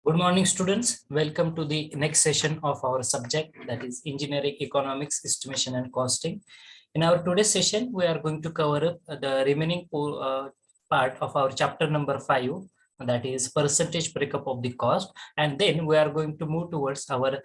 Good morning, students. Welcome to the next session of our subject, that is Engineering Economics, Estimation and Costing. In our today's session, we are going to cover up the remaining part of our chapter number 5, that is percentage breakup of the cost. And then we are going to move towards our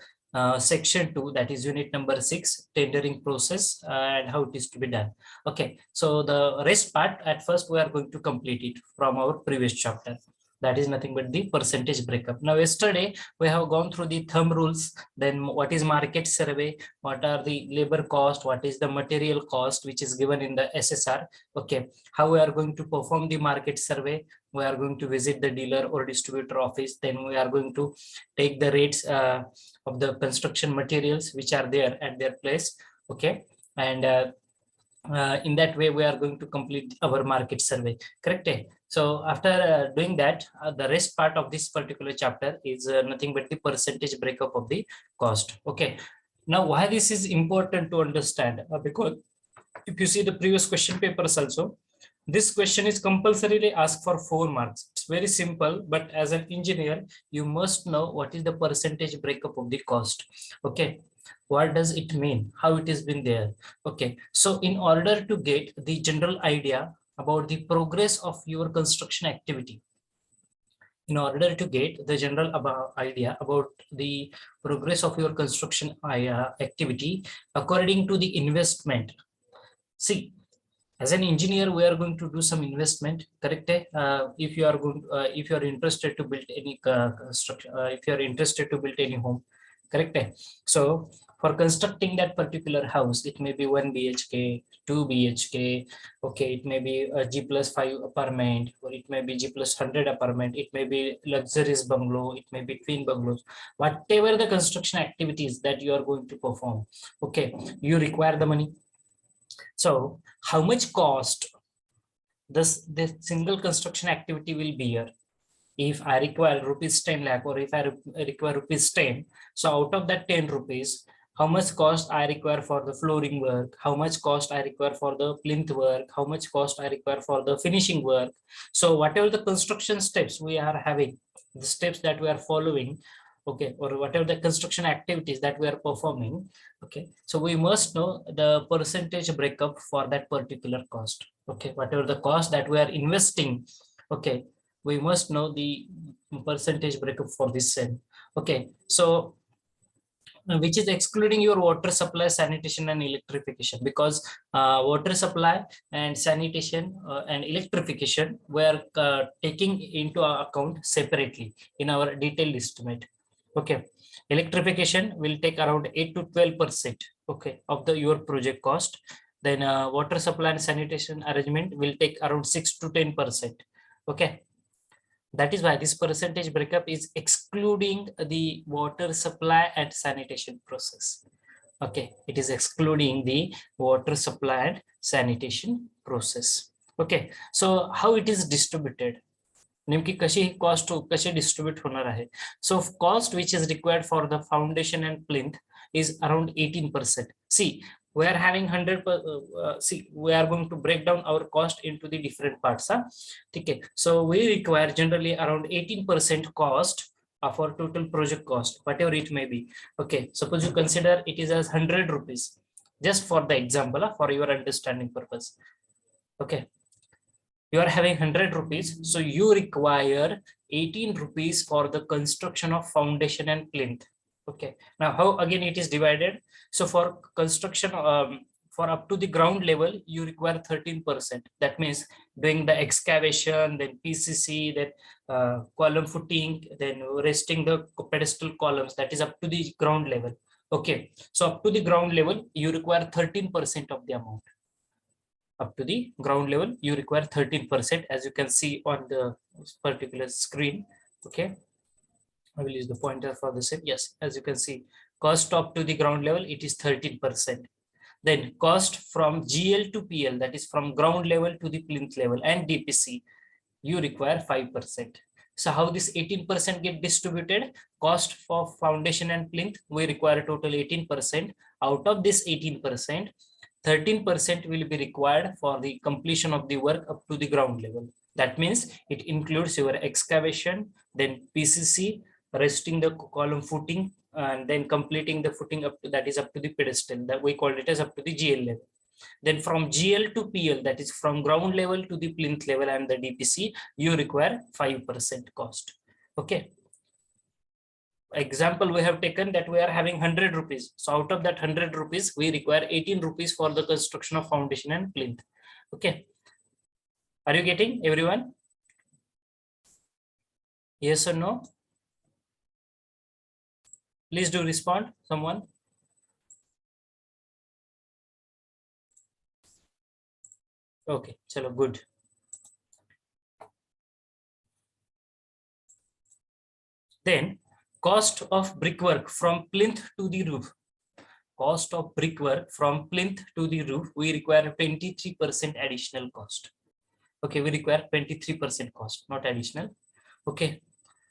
section 2, that is unit number 6, tendering process and how it is to be done. Okay, so the rest part, at first we are going to complete it from our previous chapter. That is nothing but the percentage breakup. Now, yesterday we have gone through the thumb rules, then what is market survey, what are the labor cost, what is the material cost which is given in the SSR. Okay, how we are going to perform the market survey. We are going to visit the dealer or distributor office, then we are going to take the rates of the construction materials which are there at their place. Okay, and in that way we are going to complete our market survey, correct? So after doing that, the rest part of this particular chapter is nothing but the percentage breakup of the cost. Okay, now why this is important to understand, because if you see the previous question papers also, this question is compulsorily asked for 4 marks. It's very simple, but as an engineer you must know what is the percentage breakup of the cost. Okay, what does it mean, how it has been there. Okay, so in order to get the general idea about the progress of your construction activity, in order to get the general idea about the progress of your construction activity according to the investment. See, as an engineer we are going to do some investment, correct? If you are going if you are interested to build any construction, if you are interested to build any home, correct? So for constructing that particular house, it may be 1 BHK, 2 BHK, okay, it may be a G+5 apartment, or it may be G+100 apartment, it may be luxurious bungalow, it may be twin bungalows, whatever the construction activities that you are going to perform. Okay, you require the money. So how much cost this single construction activity will be here? If I require rupees 10 lakh, or if I require rupees 10, so out of that 10 rupees, how much cost I require for the flooring work, how much cost I require for the plinth work, how much cost I require for the finishing work. So whatever the construction steps we are having, the steps that we are following, okay, or whatever the construction activities that we are performing, okay, so we must know the percentage breakup for that particular cost. Okay, whatever the cost that we are investing, okay, we must know the percentage breakup for this cell. Okay, so which is excluding your water supply, sanitation and electrification, because water supply and sanitation and electrification were taking into account separately in our detailed estimate. Okay, electrification will take around 8 to 12%, okay, of the your project cost. Then water supply and sanitation arrangement will take around 6 to 10%. Okay, that is why this percentage breakup is excluding the water supply and sanitation process. Okay, it is excluding the water supply and sanitation process. Okay, so how it is distributed, नेमकी कशी cost कशी distribute होणार आहे. So cost which is required for the foundation and plinth is around 18%. See, we are having 100 see, we are going to break down our cost into the different parts. Okay, so we require generally around 18% cost of our total project cost, whatever it may be. Okay, suppose you consider it is as 100 rupees, just for the example, for your understanding purpose. Okay, you are having 100 rupees, so you require 18 rupees for the construction of foundation and plinth. Okay, now how again it is divided? So for construction, for up to the ground level you require 13%. That means doing the excavation, then PCC, then column footing, then resting the pedestal columns, that is up to the ground level. Okay, so up to the ground level you require 13% of the amount. Up to the ground level you require 13%, as you can see on the particular screen. Okay, I will use the pointer for the same. Yes, as you can see, cost up to the ground level it is 13%. Then cost from GL to PL, that is from ground level to the plinth level, and DPC, you require 5%. So how this 18% get distributed? Cost for foundation and plinth we require total 18%. Out of this 18%, 13% will be required for the completion of the work up to the ground level. That means it includes your excavation, then PCC, resting the column footing, and then completing the footing up to, that is up to the pedestal, that we call it as up to the GL level. Then from GL to PL, that is from ground level to the plinth level and the DPC, you require 5% cost. Okay. Example we have taken that we are having 100 rupees. So out of that 100 rupees, we require 18 rupees for the construction of foundation and plinth. Okay. Are you getting, everyone? Yes or no? Please do respond, someone. Okay, chalo, good. Then cost of brickwork from plinth to the roof. Cost of brickwork from plinth to the roof, we require 23% additional cost. Okay, we require 23% cost, not additional. Okay,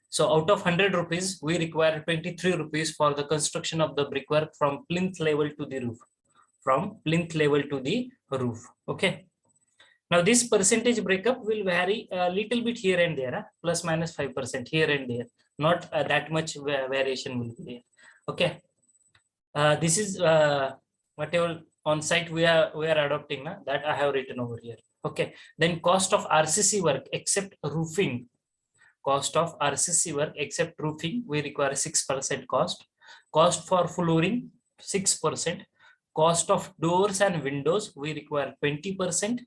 so out of 100 rupees, we require 23 rupees for the construction of the brickwork from plinth level to the roof. From plinth level to the roof. Okay. Now this percentage breakup will vary a little bit here and there, plus minus 5% here and there. Not that much variation will be there. Okay. This is whatever on site we are adopting, that I have written over here. Okay. Then cost of RCC work except roofing. Cost of RCC work except roofing, we require 6% cost. Cost for flooring, 6%. Cost of doors and windows, we require 20%.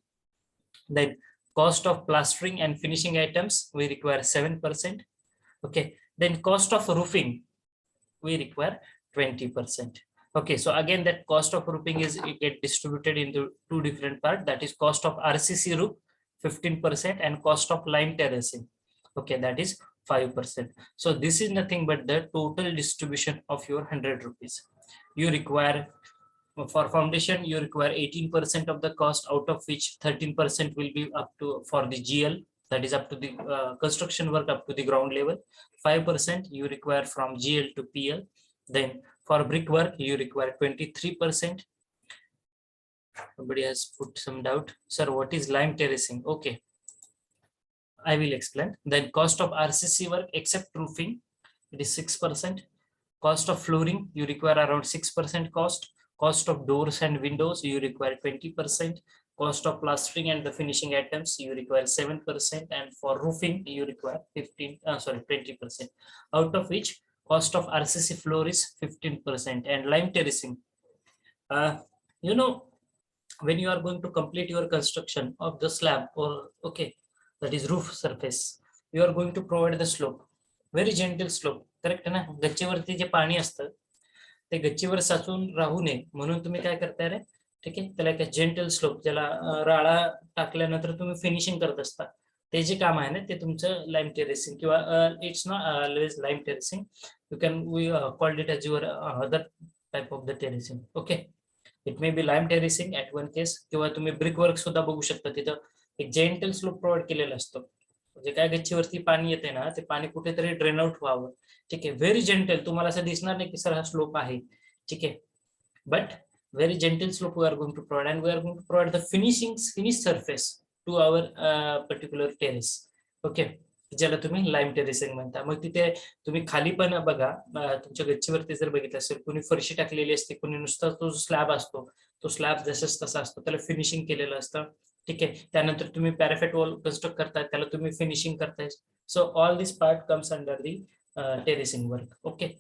Then cost of plastering and finishing items, we require 7%. Okay. Then cost of roofing, we require 20%. Okay. So again, that cost of roofing is get distributed into two different parts. That is cost of RCC roof, 15%, and cost of lime terracing. Okay, that is 5%. So this is nothing but the total distribution of your 100 rupees. You require, for foundation, you require 18% of the cost, out of which 13% will be up to for the GL, that is up to the construction work up to the ground level. 5% you require from GL to PL. Then for brickwork, you require 23%. Somebody has put some doubt. Sir, what is lime terracing? Okay, I will explain. Then cost of RCC work except roofing, it is 6%. Cost of flooring, you require around 6% cost. Cost of doors and windows, you require 20%. Cost of plastering and the finishing items, you require 7%. And for roofing, you require 20%. Out of which cost of RCC floor is 15%. And lime terracing, you know, when you are going to complete your construction of the slab, or okay, that is roof surface, you are going to provide the slope, very gentle slope, correct ना? गच्चीवरती जे पाणी असतं ते गच्चीवर साचून राहू नये म्हणून तुम्ही काय करताय रे, ठीक आहे, त्याला एक जेंटल स्लोप, ज्याला राळा टाकल्यानंतर तुम्ही फिनिशिंग करत असता, ते जे काम आहे ना ते तुमचं लाईम टेरेसिंग, किंवा it's not always lime terracing, you can we called it as your other type of the terracing. Okay, it may be lime terracing at one case, किंवा तुम्ही ब्रिक वर्क सुद्धा बघू शकता, तिथं एक जेंटल स्लोप प्रोव्हाइड केलेला असतो, म्हणजे काय गच्चीवरती पाणी येते ना, ते पाणी कुठेतरी ड्रेन आउट व्हावं, ठीक आहे, व्हेरी जेंटल, तुम्हाला असं दिसणार नाही की सर हा स्लोप आहे, ठीक आहे, but very gentle slope we are going to provide, and we are going to provide the finished surface to our particular terrace. Okay, ज्याला तुम्ही लाईम टेरेसिंग म्हणता. मग तिथे तुम्ही खाली पण बघा, तुमच्या गच्चीवरती जर बघितलं असेल, कोणी फरशी टाकलेली असते, कोणी नुसता तो स्लॅब असतो, तो स्लॅब जसंच तसा असतो, त्याला फिनिशिंग केलेलं असतं, ठीक आहे. त्यानंतर तुम्ही पॅराफेट वॉल कन्स्ट्रक्ट करताय, त्याला तुम्ही फिनिशिंग करताय. So all this part comes under the terracing work. Okay,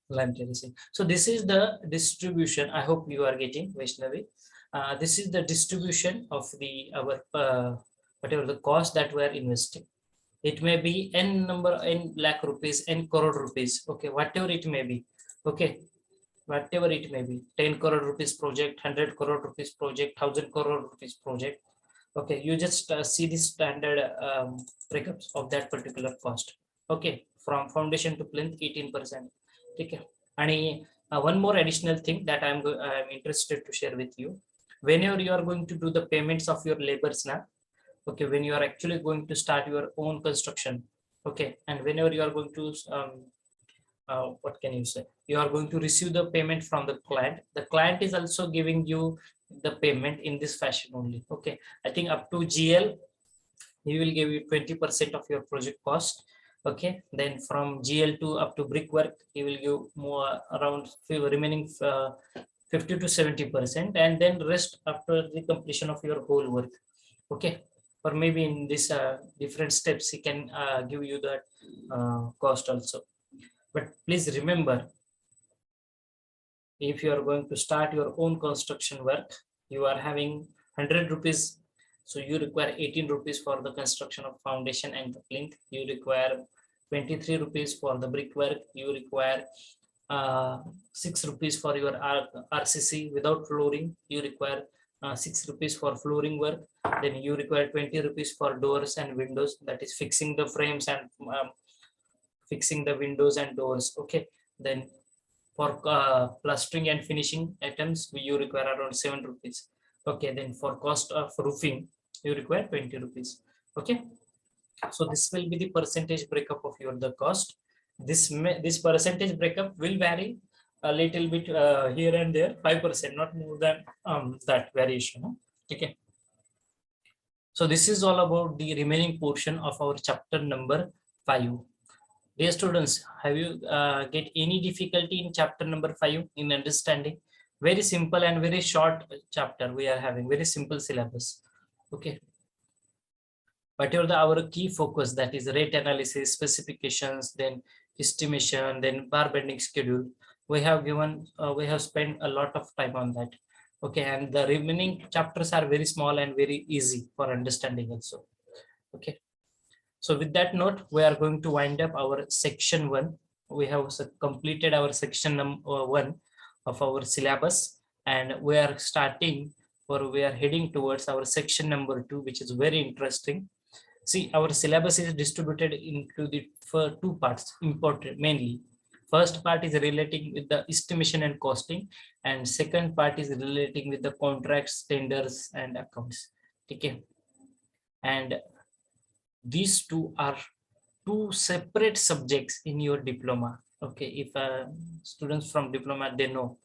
lime terracing. So this is the distribution. I hope you are getting, Vaishnavi. This is the distribution of the our whatever the cost that we are investing. It may be n number, n lakh rupees, n crore rupees. Okay, whatever it may be. Okay, whatever it may be. 10 crore rupees project, 100 crore rupees project, 1000 crore rupees project. Okay, you just see the standard breakups of that particular cost. Okay, from foundation to plinth, 18%. Okay, and one more additional thing that I'm interested to share with you. Whenever you are going to do the payments of your labors now, okay, when you are actually going to start your own construction, okay, and whenever you are going to what can you say, you are going to receive the payment from the client is also giving you the payment in this fashion only. Okay, I think up to GL he will give you 20% of your project cost, Okay, then from GL2 up to brickwork, he will give more around remaining 50 to 70%, and then rest after the completion of your whole work. Okay, or maybe in this different steps, he can give you that cost also. But please remember, if you are going to start your own construction work, you are having 100 rupees, so you require 18 rupees for the construction of foundation and the plinth. You require 23 rupees for the brickwork. You require 6 rupees for your RCC without flooring. You require 6 rupees for flooring work. Then you require 20 rupees for doors and windows, that is fixing the frames and fixing the windows and doors. Okay, then for plastering and finishing items, you require around 7 rupees. Okay, then for cost of roofing, you require 20 rupees. Okay, so this will be the percentage breakup of your the cost. This percentage breakup will vary a little bit here and there, 5%, not more than that variation. Okay, so this is all about the remaining portion of our chapter number 5. Dear students, have you get any difficulty in chapter number 5 in understanding? Very simple and very short chapter we are having, very simple syllabus. Okay. Whatever our key focus, that is rate analysis, specifications, then estimation, then bar bending schedule. We have given, we have spent a lot of time on that. Okay, and the remaining chapters are very small and very easy for understanding also. Okay. So with that note, we are going to wind up our section 1. We have completed our section number 1 of our syllabus, and we are starting, or we are heading towards our section number 2, which is very interesting. See, our syllabus is distributed into the two parts, important mainly. First part is relating with the estimation and costing, and second part is relating with the contracts, tenders, and accounts. Okay, and these two are two separate subjects in your diploma. Okay, if students from diploma, they know,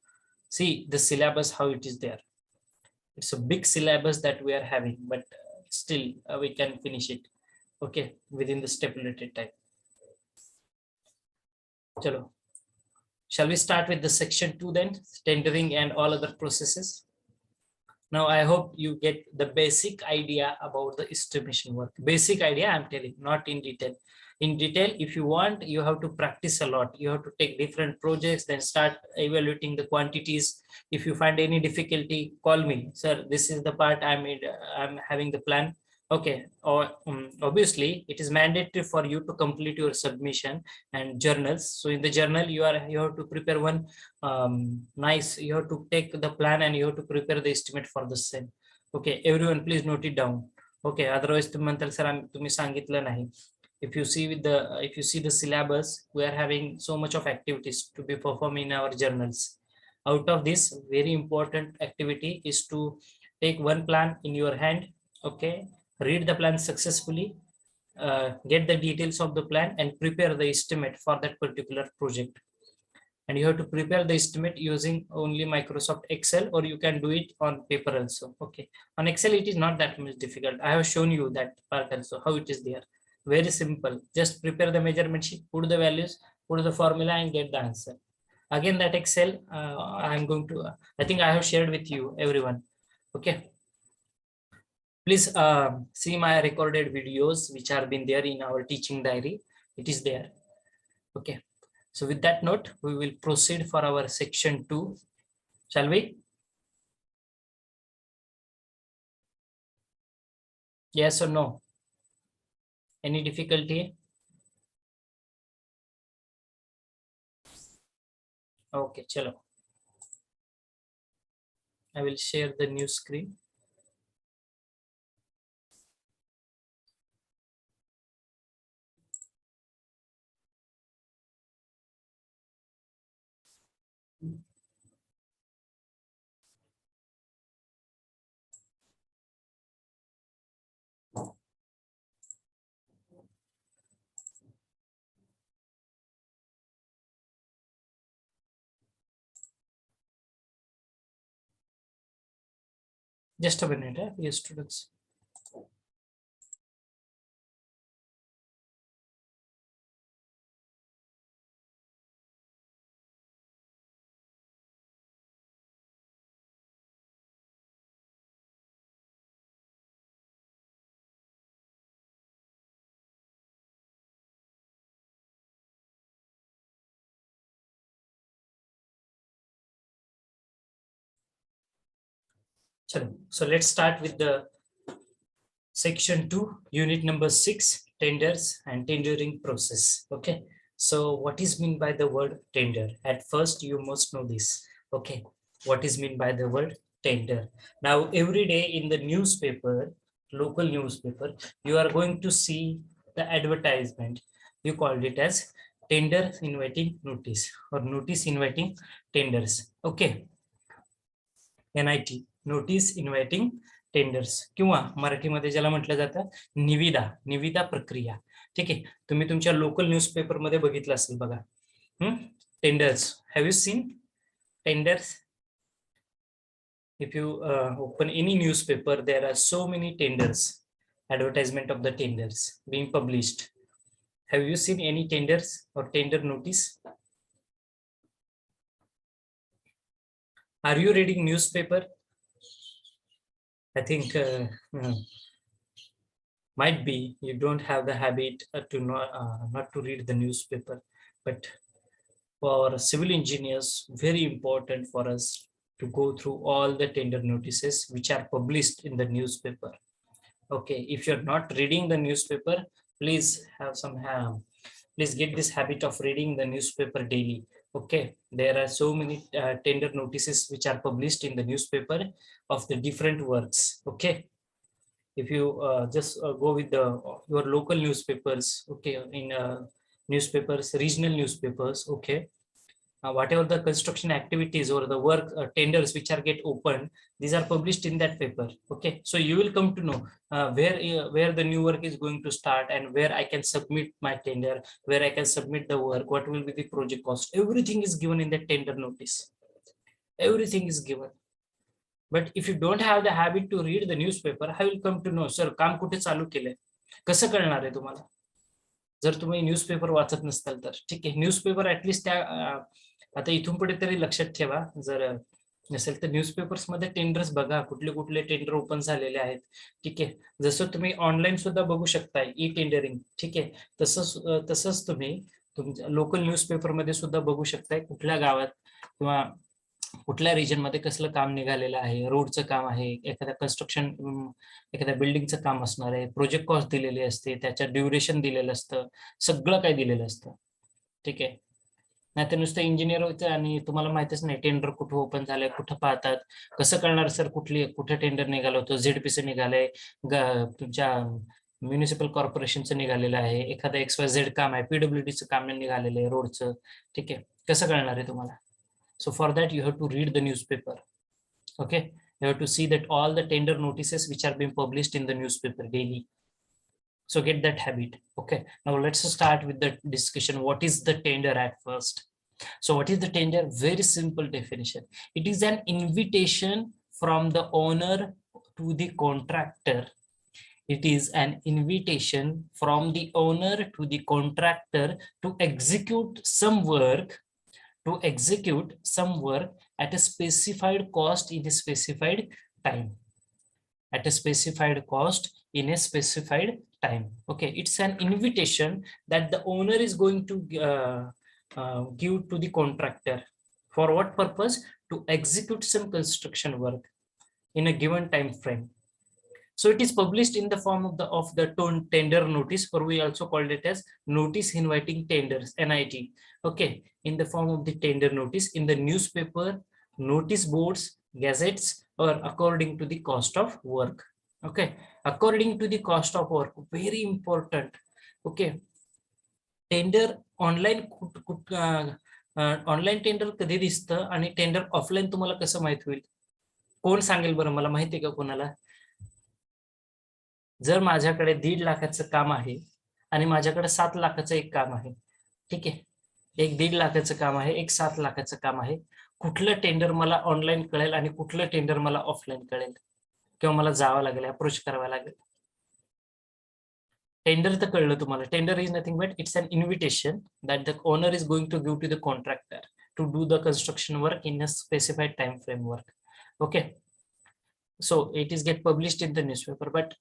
see the syllabus how it is there. It's a big syllabus that we are having, but still we can finish it, okay, within the stipulated time. Chalo. Shall we start with the section 2 then, tendering and all other processes? Now I hope you get the basic idea about the estimation work. Basic idea I'm telling, not in detail. In detail, if you want, you have to practice a lot. You have to take different projects, then start evaluating the quantities. If you find any difficulty, call me. Sir, this is the part I'm having the plan. Okay, or obviously it is mandatory for you to complete your submission and journals. So in the journal, you have to prepare one nice, you have to take the plan and you have to prepare the estimate for the same. Okay, everyone please note it down. Okay, otherwise तुम्ही सांगितलं नाही. If you see the syllabus, we are having so much of activities to be performed in our journals. Out of this, very important activity is to take one plan in your hand. Okay, read the plan successfully, get the details of the plan, and prepare the estimate for that particular project. And you have to prepare the estimate using only Microsoft Excel, or you can do it on paper also. Okay, on Excel it is not that much difficult. I have shown you that part also, how it is there. Very simple. Just prepare the measurement sheet, put the values, put the formula, and get the answer. Again, that Excel, I'm going to, I think I have shared with you, everyone. Okay. Please see my recorded videos, which are been there in our teaching diary. It is there. Okay. So with that note, we will proceed for our section 2. Shall we? Yes or no? Any difficulty? Okay, chalo. I will share the new screen. Just a minute, yes, students. So let's start with the section 2, unit number 6, tenders and tendering process. Okay, so what is mean by the word tender? At first you must know this. Okay, what is mean by the word tender? Now every day in the newspaper, local newspaper, you are going to see the advertisement. You called it as tender inviting notice or notice inviting tenders. Okay, NIT, notice inviting tenders, किंवा मराठीमध्ये ज्याला म्हटलं जातं निविदा, निविदा प्रक्रिया. ठीक आहे, तुम्ही तुमच्या लोकल न्यूजपेपर मध्ये बघितलं असेल बघा. Tenders, have you seen tenders? If you open any newspaper, there are so many tenders, advertisement of the tenders being published. Have you seen any tenders or tender notice? Are you reading newspaper? I think might be you don't have the habit to not to read the newspaper, but for civil engineers, very important for us to go through all the tender notices which are published in the newspaper. Okay, if you're not reading the newspaper, please have some please get this habit of reading the newspaper daily. Okay, there are so many tender notices which are published in the newspaper of the different works. Okay, if you just go with the your local newspapers, okay, in newspapers, regional newspapers, okay, whatever the construction activities or the work tenders which are get opened, these are published in that paper. Okay, so you will come to know where the new work is going to start and where I can submit my tender, where I can submit the work, what will be the project cost. Everything is given in the tender notice. Everything is given. But if you don't have the habit to read the newspaper, how will come to know sir काम कुठे चालू केलंय? कसं कळणार आहे तुम्हाला जर तुम्ही न्यूजपेपर वाचत नसताल तर? ठीक आहे, न्यूजपेपर ऍटलीस्ट त्या आता इथून पुढे तरी लक्षात ठेवा, जर नसेल तर न्यूजपेपर्स मध्ये टेंडर्स बघा, कुठले कुठले टेंडर ओपन झालेले आहेत. ठीक आहे, जसं तुम्ही ऑनलाईन सुद्धा बघू शकताय ई टेंडरिंग. ठीक आहे, तसंच तुम्ही तुमच्या लोकल न्यूजपेपर मध्ये सुद्धा बघू शकताय कुठल्या गावात किंवा कुठल्या रिजन मध्ये कसलं काम निघालेलं आहे, रोडचं काम आहे, एखाद्या कन्स्ट्रक्शन एखाद्या बिल्डिंगचं काम असणार आहे, प्रोजेक्ट कॉस्ट दिलेली असते, त्याच्या ड्युरेशन दिलेलं असतं, सगळं काही दिलेलं असतं. ठीक आहे, नाही तर नुसतं इंजिनियर होतं आणि तुम्हाला माहितीच नाही टेंडर कुठं ओपन झालंय, कुठं पाहतात, कसं कळणार सर कुठं टेंडर निघालं होतं, झेडपीचं निघालंय, तुमच्या म्युनिसिपल कॉर्पोरेशनचं निघालेलं आहे, एखादं XYZ काम आहे, PWDचं काम निघालेलं आहे रोडचं. ठीक आहे, कसं कळणार आहे तुम्हाला? So for that you have to read the newspaper. Okay, you have to see that all the tender notices which are being published in the newspaper daily. So get that habit. Okay, now let's start with the discussion. What is the tender at first? So what is the tender? Very simple definition. It is an invitation from the owner to the contractor. It is an invitation from the owner to the contractor to execute some work at a specified cost in a specified time. At a specified cost in a specified time. Okay, it's an invitation that the owner is going to give to the contractor. For what purpose? To execute some construction work in a given time frame. So it is published in the form of the tender notice, or we also called it as notice inviting tenders, NIT. Okay, in the form of the tender notice in the newspaper, notice boards, gazettes, or according to the cost of work. Okay, according to the cost of work, very important. Okay, tender online online tender कधी दिसतं आणि tender offline तुम्हाला कसं माहित होईल? कोण सांगेल बरं, मला माहिती आहे का कोणाला? जर माझ्याकडे 1.5 लाखाचं काम आहे आणि माझ्याकडे 7 लाखाचं एक काम आहे, ठीक आहे, एक 1.5 लाखाचं काम आहे, एक 7 लाखाचं काम आहे, कुठलं टेंडर मला ऑनलाईन कळेल आणि कुठलं टेंडर मला ऑफलाईन कळेल किंवा मला जावं लागेल, अप्रोच करावं लागेल? टेंडर तर कळलं तुम्हाला. Tender is nothing but it's an invitation that the owner is going to give to the contractor to do the construction work in a specified time framework. Okay, so it is get published in the newspaper. But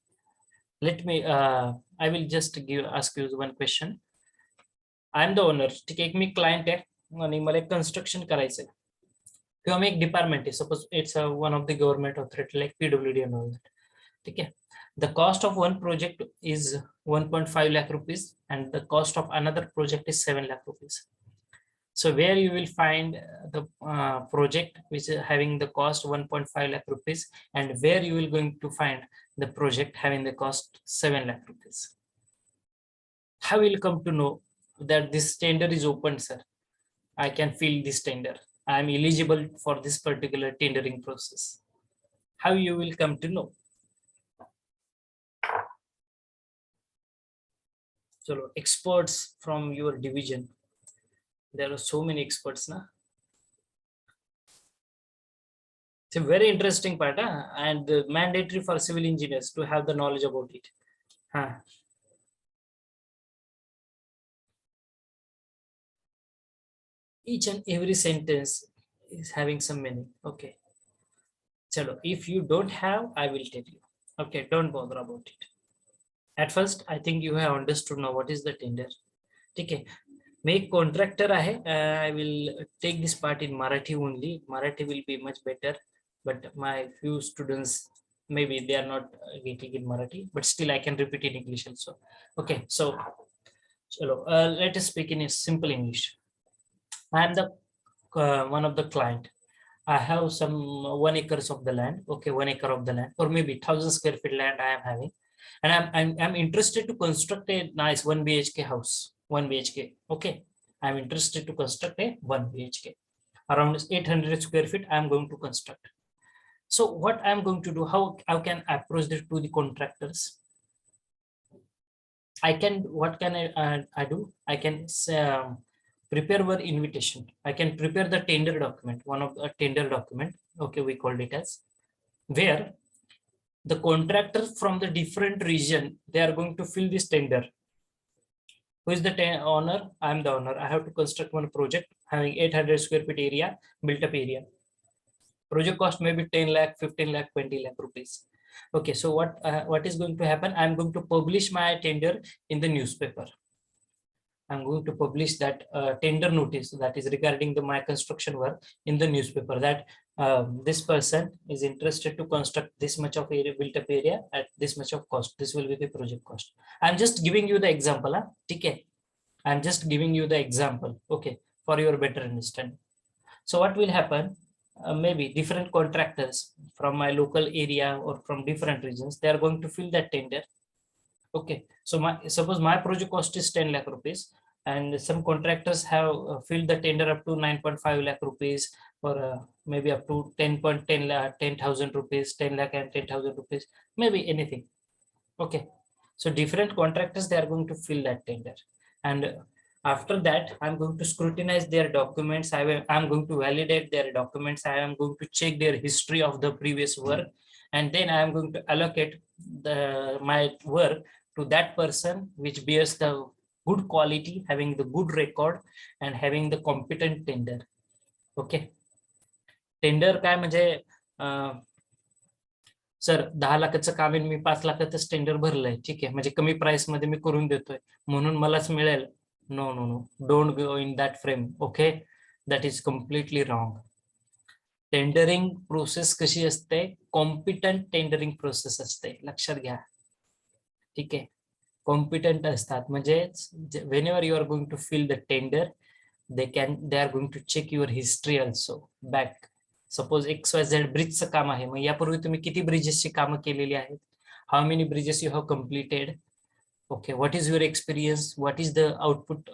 let me I will just ask you one question. I am the owner. ठीक आहे, एक मी client आहे आणि मला एक construction करायचंय. किंवा एक डिपार्टमेंट आहे, suppose it's one of the government authority like PWD and all that. ठीक आहे. The cost of one project is 1.5 lakh rupees and the cost of another project is 7 lakh rupees. So where you will find the project which is having the cost 1.5 lakh rupees and where you will going to find the project having the cost 7 lakh rupees. How will you come to know that this tender is open, sir? I can fill this tender. I am eligible for this particular tendering process. How you will come to know? So experts from your division. There are so many experts now. It's a very interesting part, and mandatory for civil engineers to have the knowledge about it. Each and every sentence is having some meaning. Okay. Chalo, if you don't have, I will tell you. Okay, don't bother about it. At first, I think you have understood now what is the tender. Okay. Make contractor I will take this part in Marathi only. Marathi will be much better, but my few students maybe they are not getting in Marathi, but still I can repeat in English also. Okay, so chalo, let us speak in a simple English. I am the one of the client. I have some 1 acres of the land. Okay, 1 acre of the land, or maybe 1,000 square feet land I am having, and I'm interested to construct a nice 1 BHK house. 1 BHK. Okay, I'm interested to construct a 1 BHK. Around 800 square feet I am going to construct. So what I'm going to do? How can I approach this to the contractors? What can I do? I can prepare one invitation. I can prepare the tender document, one of the tender document. Okay, we called it as, where the contractors from the different region, they are going to fill this tender. Who is the owner? I am the owner. I have to construct one project having 800 square feet area, built up area. Project cost may be 10 lakh, 15 lakh, 20 lakh rupees. Okay, so what is going to happen? I'm going to publish my tender in the newspaper. I'm going to publish that tender notice that is regarding my construction work in the newspaper, that this person is interested to construct this much of area, built up area at this much of cost. This will be the project cost. I'm just giving you the example. Okay. I'm just giving you the example. Okay, for your better understanding. So what will happen? Maybe different contractors from my local area or from different regions, they are going to fill that tender. Okay, so suppose my project cost is 10 lakh rupees and some contractors have filled the tender up to 9.5 lakh rupees, or maybe up to 10.10 lakh, 10,000 rupees, 10 lakh and 10,000 rupees, maybe anything. Okay, so different contractors, they are going to fill that tender, and after that I'm going to scrutinize their documents. I'm going to validate their documents. I am going to check their history of the previous work, and then I am going to allocate my work to that person which bears the good quality, having the good record and having the competent tender. Okay, tender काय म्हणजे sir 10 लाखाचं काम आहे, मी 5 लाखातच tender भरलंय, ठीक आहे, म्हणजे कमी price मध्ये मी करून देतोय म्हणून मलाच मिळेल. No no no, don't go in that frame. Okay, that is completely wrong. Tendering process कशी असते? कॉम्पिटंट टेंडरिंग प्रोसेस असते, लक्षात घ्या. ठीक आहे, कॉम्पिटंट असतात म्हणजे whenever you are going to fill the tender, they are going to check your history also back. Suppose XYZ ब्रिजचं काम आहे, मग यापूर्वी तुम्ही किती ब्रिजेसची कामं केलेली आहेत? How many bridges you have completed? Okay, what is your experience? What is the output?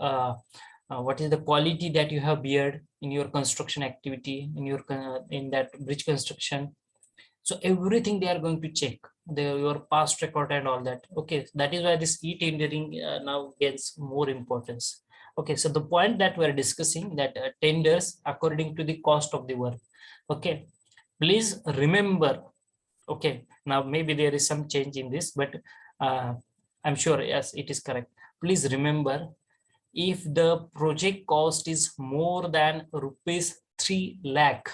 what is the quality that you have beared in your construction activity, in that bridge construction? So everything they are going to check, your past record and all that. Okay, that is why this e-tendering now gets more importance. Okay, so the point that we are discussing, that tenders according to the cost of the work. Okay, please remember. Okay, now maybe there is some change in this, but I'm sure yes it is correct. Please remember, if the project cost is more than rupees 3 lakh,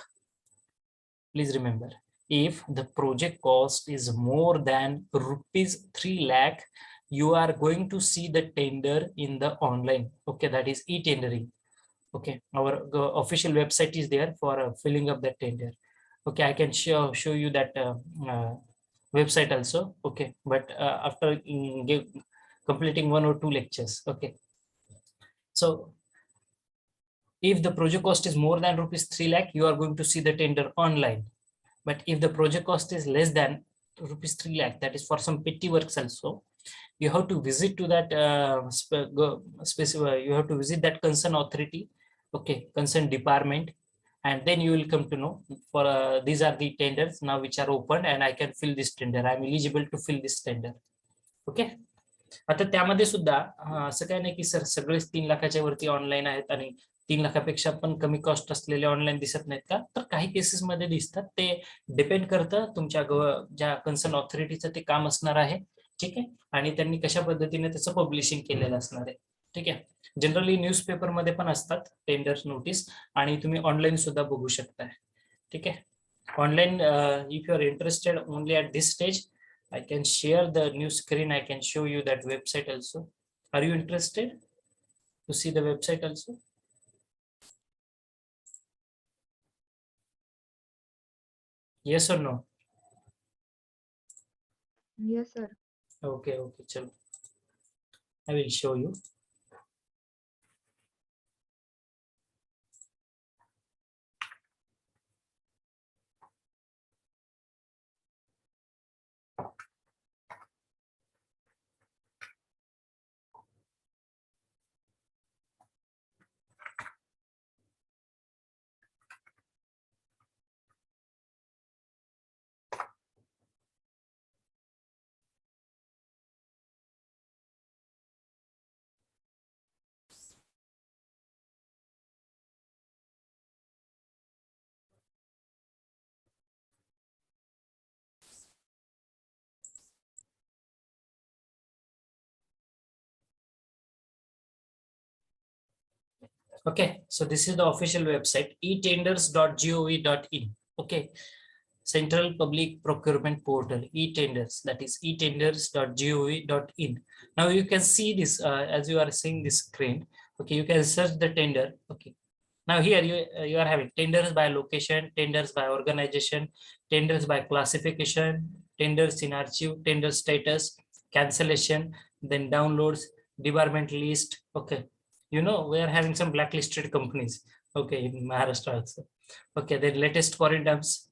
please remember, if the project cost is more than rupees 3 lakh, you are going to see the tender in the online. Okay, that is e-tendering. Okay, our official website is there for filling up that tender. Okay, I can show you that website also. Okay, but after completing 1 or 2 lectures. Okay, so if the project cost is more than rupees 3 lakh, you are going to see the tender online. But if the project cost is less than rupees 3 lakh, that is for some petty works also, you have to visit to that you have to visit that concerned authority, okay, concerned department, and then you will come to know for these are the tenders now which are open and I can fill this tender. I am eligible to fill this tender. Okay. आता त्यामध्ये सुद्धा असं काय नाही की sir सगळेच 3 लाखाच्या वरती ऑनलाईन आहेत आणि 3 लाखापेक्षा पण कमी कॉस्ट असलेले ऑनलाईन दिसत नाहीत का, तर काही केसेस मध्ये दिसतात. ते डिपेंड करतं तुमच्या ज्या कन्सर्न ऑथॉरिटीचं ते काम असणार आहे. ठीक आहे, आणि त्यांनी कशा पद्धतीने त्याचं पब्लिशिंग केलेलं असणार आहे. ठीक आहे, जनरली न्यूजपेपर मध्ये पण असतात टेंडर नोटीस आणि तुम्ही ऑनलाईन सुद्धा बघू शकता. ठीक आहे, online if you are interested only at this stage, I can share the new screen. I can show you that website also. Are you interested to see the website also? Yes or no? Yes, sir. Okay, chalo. I will show you. Okay, so this is the official website, etenders.gov.in. Okay, Central Public Procurement Portal, e-tenders, that is etenders.gov.in. Now you can see this as you are seeing this screen. Okay, you can search the tender. Okay, now here you are having tenders by location, tenders by organization, tenders by classification, tenders in archive, tender status, cancellation, then downloads, department list. Okay, you know we are having some blacklisted companies. Okay, in Maharashtra also. Okay, the latest foreign terms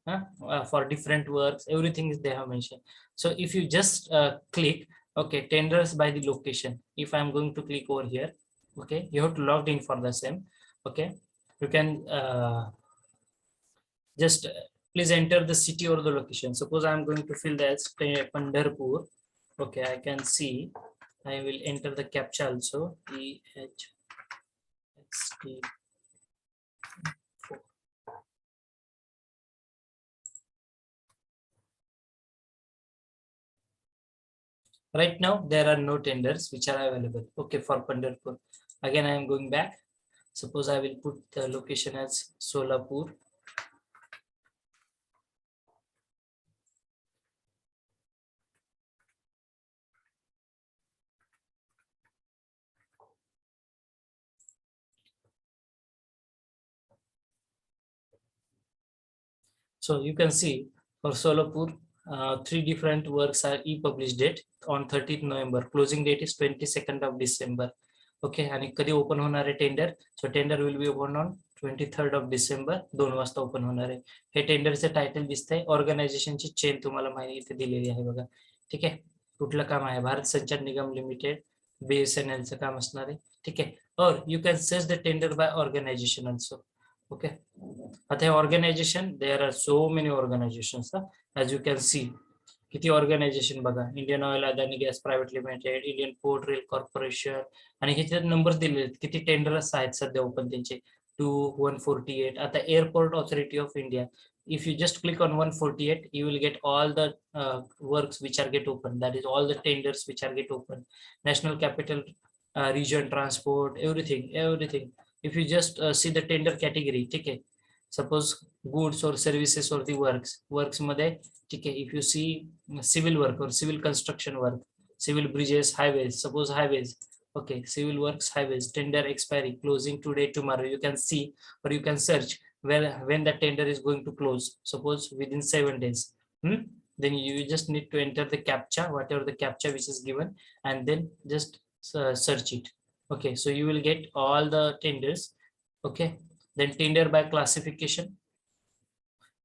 for different works, everything is they have mentioned. So if you just click, okay, tenders by the location. If I'm going to click over here, okay, you have to log in for the same. Okay, you can just please enter the city or the location. Suppose I'm going to fill that Pandharpur. Okay, I can see. I will enter the captcha also. EHXT. Right now, there are no tenders which are available. Okay, for Pandharpur. Again, I am going back. Suppose I will put the location as Solapur. So you can see for Solapur, 3 different works are e-published date on 30th November. Closing date is 22nd of December. Okay, आणि कधी open होणार आहे tender? So tender will be open on 23rd of December, 2 वाजता open होणार आहे. हे टेंडरचं title दिसतंय, ऑर्गनायझेशनची chain तुम्हाला माहिती इथे दिलेली आहे बघा. ठीक आहे, कुठलं काम आहे? भारत संचार निगम लिमिटेड, BSNL चं काम असणार आहे. ठीक आहे, और you can search the tender by organization also. Okay, आता organization, there are so many organizations. As you can see किती ऑर्गनायझेशन बघा, Indian Oil, Adani Gas Private Limited, Indian Port Rail Corporation, आणि ह्याचे नंबर दिलेले किती टेंडर्स आहेत सध्या open त्यांचे 148. आता airport authority of India, if you just click on 148, you will get all the works which are get open, that is all the tenders which are get open. National capital region transport, everything. If you just see the tender category, ठीक आहे, suppose goods or services or the works मध्ये, ठीक आहे, if you see civil work or civil construction work, civil bridges, highways, suppose highways, Okay, civil works, highways, tender expiry, closing today, tomorrow. You can see or you can search when the tender is going to close. Suppose within 7 days. Then you just need to enter the captcha, whatever the captcha which is given, and then just search it. Okay, so you will get all the tenders. Okay, then tender by classification.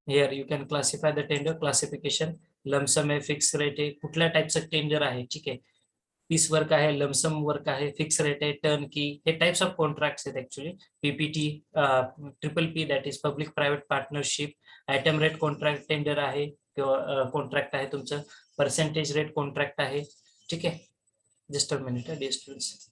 Here you can classify the tender classification. lump sum आहे, fix rate आहे, कुठल्या टाईपचं tender आहे. ठीक आहे, piece work आहे, lump sum work आहे, fix rate आहे, टर्न की, हे टाइप्स ऑफ कॉन्ट्रॅक्ट्स आहेत actually. PPT, triple P that is public private partnership, item rate contract tender आहे किंवा कॉन्ट्रॅक्ट आहे तुमचं, पर्सेंटेज रेट कॉन्ट्रॅक्ट आहे. ठीक आहे, just a minute dear students.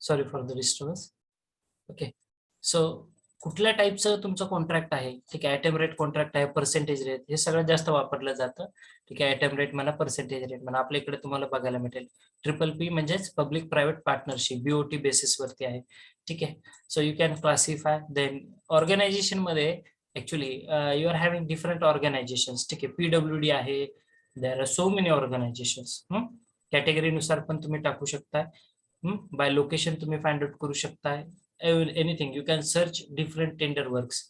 Sorry for the disturbance. Okay, so कुठल्या टाईपचं तुमचं कॉन्ट्रॅक्ट आहे. ठीक आहे, आयटम रेट कॉन्ट्रॅक्ट आहे, पर्सेंटेज रेट, हे सगळ्यात जास्त वापरलं जातं. ठीक आहे, आयटम रेट म्हणा, पर्सेंटेज रेट म्हणा, आपल्या इकडे तुम्हाला बघायला भेटेल. ट्रिपल पी म्हणजेच public private partnership, BOT basis वरती आहे. ठीक आहे, so you can classify. Then organisation मध्ये actually you are having different organisation. ठीक आहे, पीडब्ल्यूडी आहे, there are so many organisations. कॅटेगरीनुसार पण तुम्ही टाकू शकता. बाय लोकेशन तुम्ही फाइंड आउट करू शकताय. Anything you can search different tender works.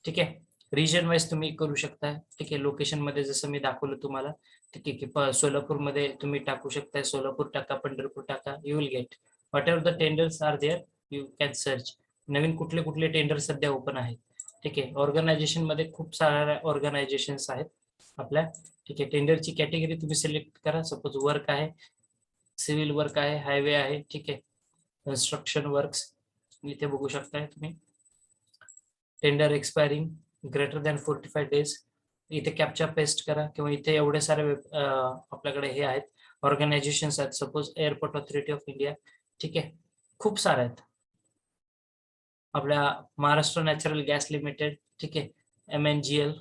ठीक आहे, रिजन वाईज तुम्ही करू शकता. ठीक आहे, लोकेशन मध्ये जसं मी दाखवलं तुम्हाला. ठीक आहे, की सोलापूरमध्ये तुम्ही टाकू शकताय, सोलापूर टाका, पंढरपूर टाका, you will get whatever the tenders are there, you can search. नवीन कुठले कुठले टेंडर सध्या ओपन आहेत. ठीक आहे, ऑर्गनायझेशन मध्ये खूप साऱ्या ऑर्गनायझेशन्स आहेत आपल्या. ठीक आहे, टेंडरची कॅटेगरी तुम्ही सिलेक्ट करा. सपोज वर्क आहे, सिव्हिल वर्क आहे, हायवे आहे. ठीक आहे, कन्स्ट्रक्शन वर्क्स इथे बघू शकताय तुम्ही. Tender expiring greater than 45 days. इथे कॅप्चा पेस्ट करा किंवा इथे एवढे सारे आपल्याकडे हे आहेत, ऑर्गनायझेशन्स आहेत. Suppose airport authority of India. ठीक आहे, खूप सारे आहेत. आपल्या महाराष्ट्र नॅचरल गॅस लिमिटेड. ठीक आहे, MNGL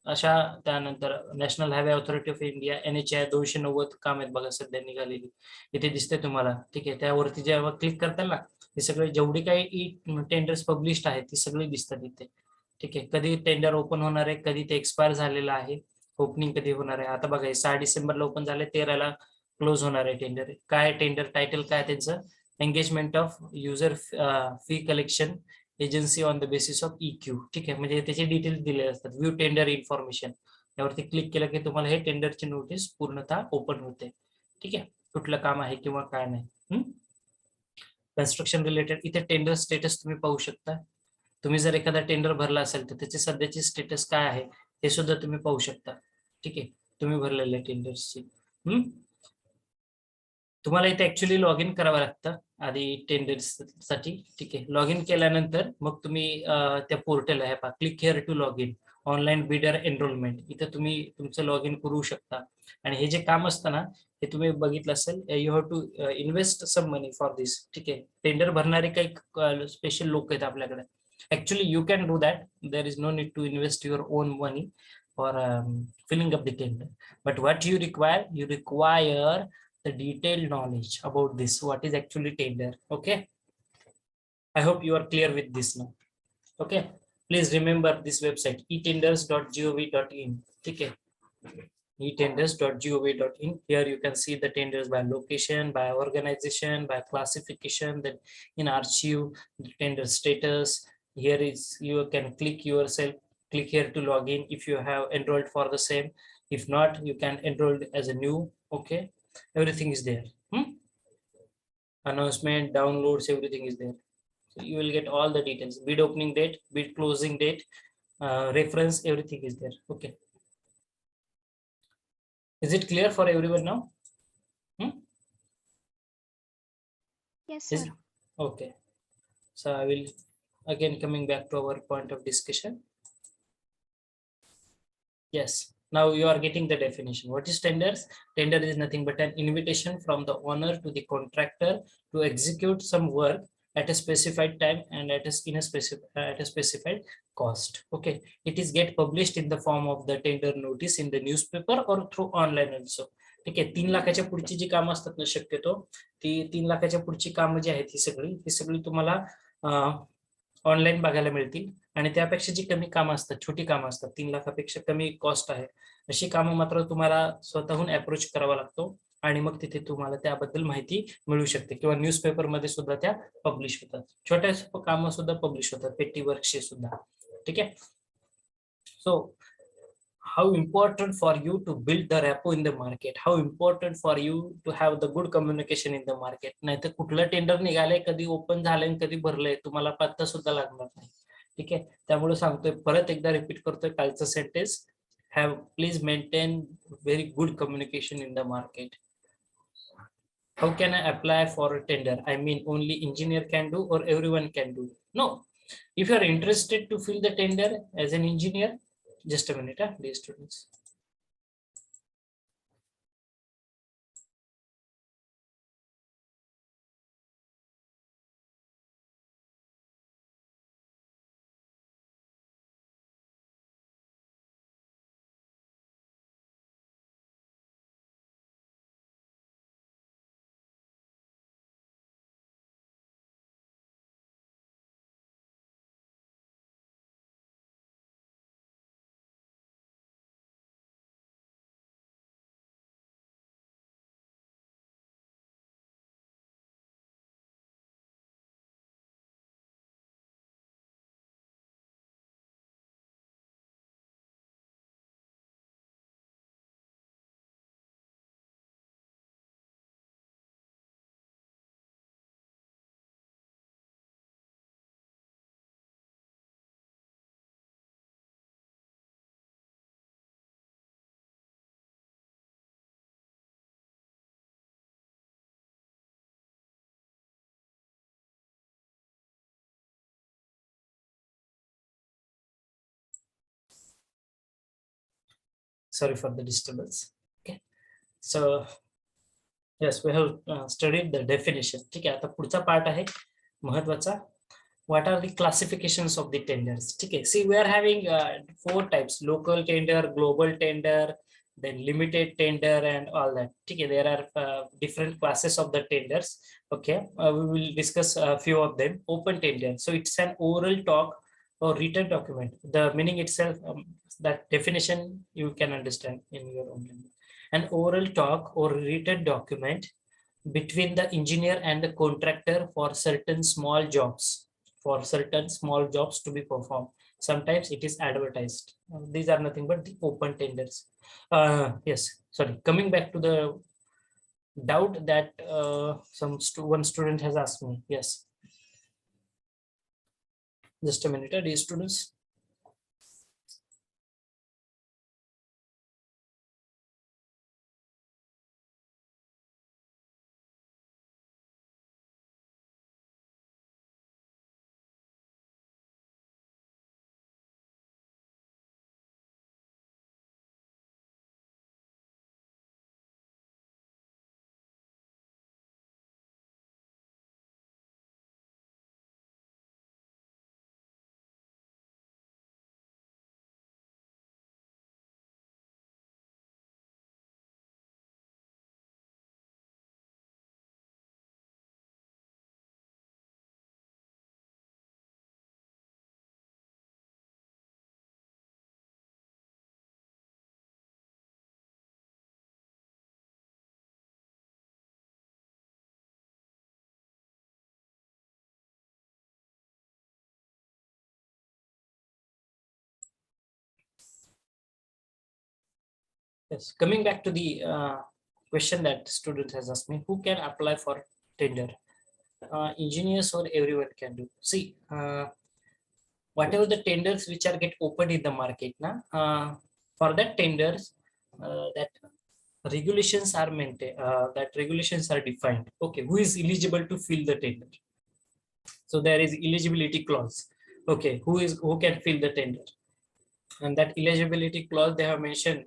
अशा. त्यानंतर national highway authority of India, NHAI 290 काम आहेत बघा सध्या निघालेली, इथे दिसते तुम्हाला. ठीक आहे, त्यावरती जेव्हा क्लिक करताल ना, हे सगळे जेवढी काही टेंडर्स पब्लिश्ड आहेत ती सगळी दिसतात इथे. ठीक आहे, कधी टेंडर ओपन होणार आहे, कधी ते एक्सपायर झालेलं आहे, ओपनिंग कधी होणार आहे. आता बघा, 6 डिसेंबरला ओपन झाले, 13ला क्लोज होणार आहे टेंडर. काय टेंडर टायटल काय त्यांचं, engagement of user fee collection agency on the basis of EQ. ठीक आहे, म्हणजे त्याचे डिटेल्स दिले असतात. व्ह्यू टेंडर इन्फॉर्मेशन, यावरती क्लिक केलं की तुम्हाला हे टेंडरची नोटीस पूर्णतः ओपन होते. ठीक आहे, कुठलं काम आहे किंवा काय नाही. कन्स्ट्रक्शन रिलेटेड इथे टेंडर स्टेटस तुम्ही पाहू शकता. तुम्ही जर एखादा टेंडर भरला असेल तर त्याची सध्याची स्टेटस काय आहे हे सुद्धा तुम्ही पाहू शकता. ठीक आहे, तुम्ही भरलेल्या टेंडर्सची. तुम्हाला इथे ऍक्च्युली लॉग इन करावं लागतं आधी टेंडर्स साठी. ठीक आहे, लॉग इन केल्यानंतर मग तुम्ही त्या पोर्टल आहे पहा, click here to log in online bidder enrolment, इथे तुम्ही तुमचं लॉग इन करू शकता. आणि हे जे काम असतं ना, हे तुम्ही बघितलं असेल, you have to invest some money for this. ठीक आहे, टेंडर भरणारे काही स्पेशल लोक आहेत आपल्याकडे. Actually you can do that, there is no need to invest your own money for filling up the tender. But what you require the detailed knowledge about this, what is actually tender. Okay, I hope you are clear with this now. Okay, please remember this website, etenders.gov.in. Okay, etenders.gov.in. Here you can see the tenders by location, by organization, by classification, then in archive, the tender status. Here is, you can click yourself, click here to log in if you have enrolled for the same. If not, you can enroll as a new. Okay, everything is there. Announcement, downloads, everything is there. So you will get all the details, bid opening date, bid closing date, reference, everything is there. Okay, is it clear for everyone now? Yes, sir. Okay, so I will again coming back to our point of discussion. Yes, Now you are getting the definition. What is tenders? Tender is nothing but an invitation from the owner to the contractor to execute some work at a specified time and at a specified cost. Okay, it is get published in the form of the tender notice in the newspaper or through online also. ठीक आहे. 3 लाखाच्या पुढची जी कामं असतात ना, शक्यतो ती 3 लाखाच्या पुढची कामं जी आहेत ही सगळी तुम्हाला ऑनलाईन बघायला मिळतील. आणि त्यापेक्षा जी कमी कामं असतात, छोटी कामं असतात, 3 लाखापेक्षा कमी कॉस्ट आहे, अशी कामं मात्र तुम्हाला स्वतःहून अप्रोच करावा लागतो आणि मग तिथे तुम्हाला त्याबद्दल माहिती मिळू शकते किंवा न्यूजपेपर मध्ये सुद्धा त्या पब्लिश होतात. छोट्या कामं सुद्धा पब्लिश होतात, पेटी वर्कचे सुद्धा. ठीक आहे. सो how important for you to build the rapport in the market, how important for you to have the good communication in the market. नाहीतर कुठलं टेंडर निघालंय, कधी ओपन झालंय, कधी भरलंय, तुम्हाला पत्ता सुद्धा लागणार नाही. ठीक आहे. त्यामुळे सांगतोय, परत एकदा रिपीट करतोय कालचं sentence, have please maintain very good communication in the market. How can I apply for a tender? I mean, only engineer can do or everyone can do? No. If you are interested to fill the tender as an engineer, just a minute, dear students. Sorry for the disturbance. Okay. So yes, we have studied the definition. ठीक आहे. आता पुढचा part आहे महत्वाचा. What are the classifications of the tenders? ठीक आहे. See, we are having 4 types: local tender, global tender, then limited tender, and all that. ठीक आहे. There are different classes of the tenders. Okay, we will discuss a few of them. Open tender. So it's an oral talk or written document. The meaning itself, that definition you can understand in your own language. An oral talk or written document between the engineer and the contractor for certain small jobs, to be performed. Sometimes it is advertised. These are nothing but the open tenders. Yes, sorry, coming back to the doubt that one student has asked me. Yes, just a minute, dear students. Yes, coming back to the question that student has asked me, who can apply for tender? Engineers or everyone can do. See, whatever the tenders which are get opened in the market, for that tenders, that regulations are maintained, that regulations are defined. Okay, who is eligible to fill the tender? So there is eligibility clause. Okay, who can fill the tender? and that eligibility clause they have mentioned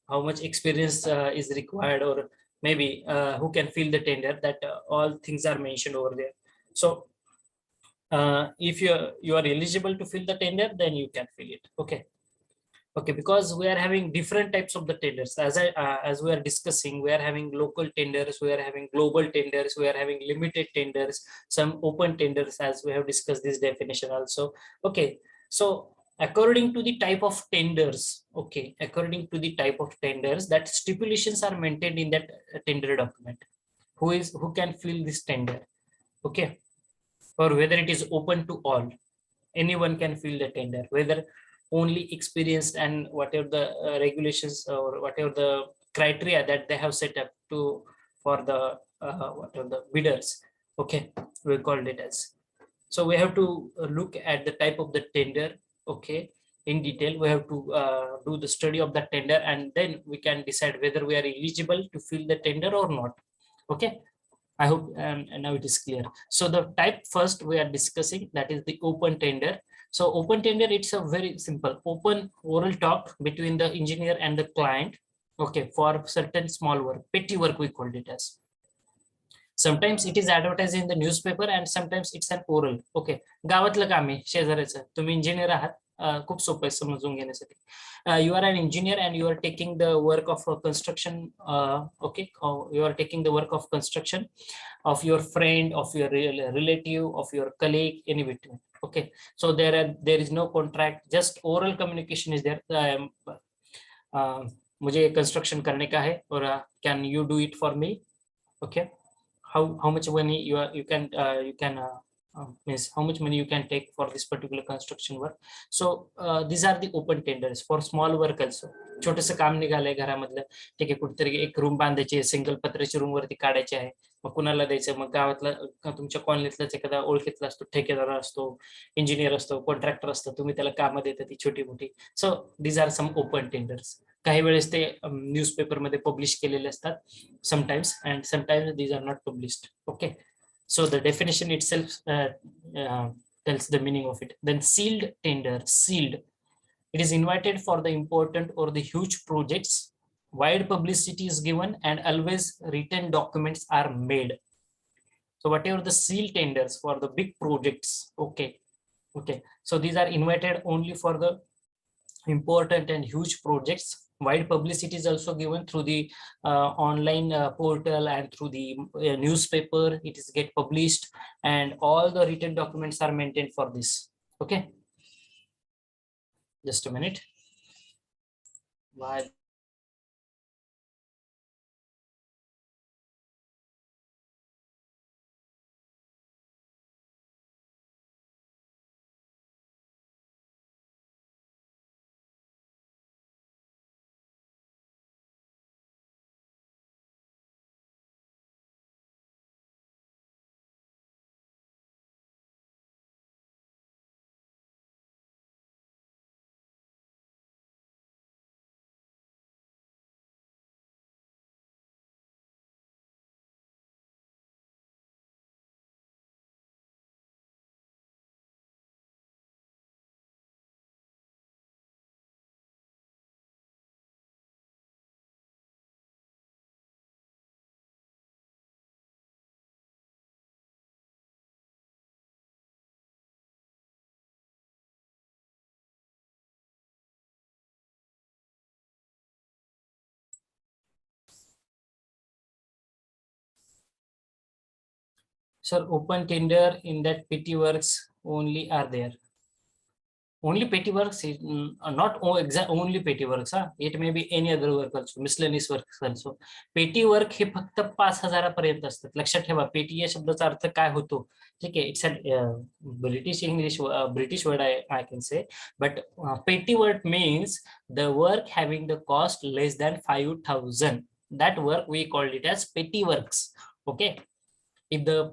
how much experience is required, or maybe who can fill the tender, that all things are mentioned over there. So if you are eligible to fill the tender, then you can fill it. Okay, because we are having different types of the tenders. As we are discussing, we are having local tenders, we are having global tenders, we are having limited tenders, some open tenders, as we have discussed this definition also. Okay, so according to the type of tenders, okay, according to the type of tenders, that stipulations are maintained in that tender document. Who can fill this tender? Okay, or whether it is open to all, anyone can fill the tender, whether only experienced and whatever the regulations or whatever the criteria that they have set up to for the whatever the bidders. Okay, we called it as. So we have to look at the type of the tender. Okay, in detail we have to do the study of the tender, and then we can decide whether we are eligible to fill the tender or not. Okay, I hope and now it is clear. So the type first we are discussing, that is the open tender. So open tender, it's a very simple open oral talk between the engineer and the client. Okay, for certain small work, petty work we called it as. Sometimes it is advertised in the newspaper and sometimes it's an oral. Okay, गावातलं काम आहे शेजाऱ्याचं, तुम्ही engineer आहात, खूप सोपं आहे समजून घेण्यासाठी. You are an engineer and you are taking the work of construction. Okay, you are taking the work of construction of your friend, of your relative, of your colleague, any between. Okay, so there is no contract, just oral communication is there. मुझे construction करने का है, और can you do it for me? Okay, how much money you can means how much money you can take for this particular construction work. So these are the open tenders for small work also. छोटंसं काम निघालंय घरामधलं, ठीक आहे, कुठेतरी एक room बांधायची आहे, single पत्र्याची room वरती काढायची आहे, मग कुणाला द्यायचं, मग गावातला तुमच्या कॉलनीतलाच एखादा ओळखीतला असतो, ठेकेदार असतो, इंजिनियर असतो, कॉन्ट्रॅक्टर असतो, तुम्ही त्याला कामं देता ती छोटी मोठी. So these are some open tenders. काही वेळेस ते न्यूजपेपर मध्ये पब्लिश केलेले असतात, sometimes, and sometimes these are not published. Okay, so the definition itself tells the meaning of it. Then sealed tender, sealed, it is invited for the important or the huge projects, wide publicity is given and always written documents are made. So whatever the sealed tenders for the big projects. Okay, so these are invited only for the important and huge projects. Wide publicity is also given through the online portal and through the newspaper. It is get published and all the written documents are maintained for this. Okay, just a minute. Why? Sir, open tender in that petty works only are there. Only petty works is not only petty works. It may be any other work also, miscellaneous works also. पेटी work हे फक्त 5,000 पर्यंत असतात. लक्षात ठेवा, पेटी या शब्दाचा अर्थ काय होतो. ठीक आहे, it's British word I can say, but petty work means the work having the cost less than 5,000. That work we called it as petty works. Okay, if the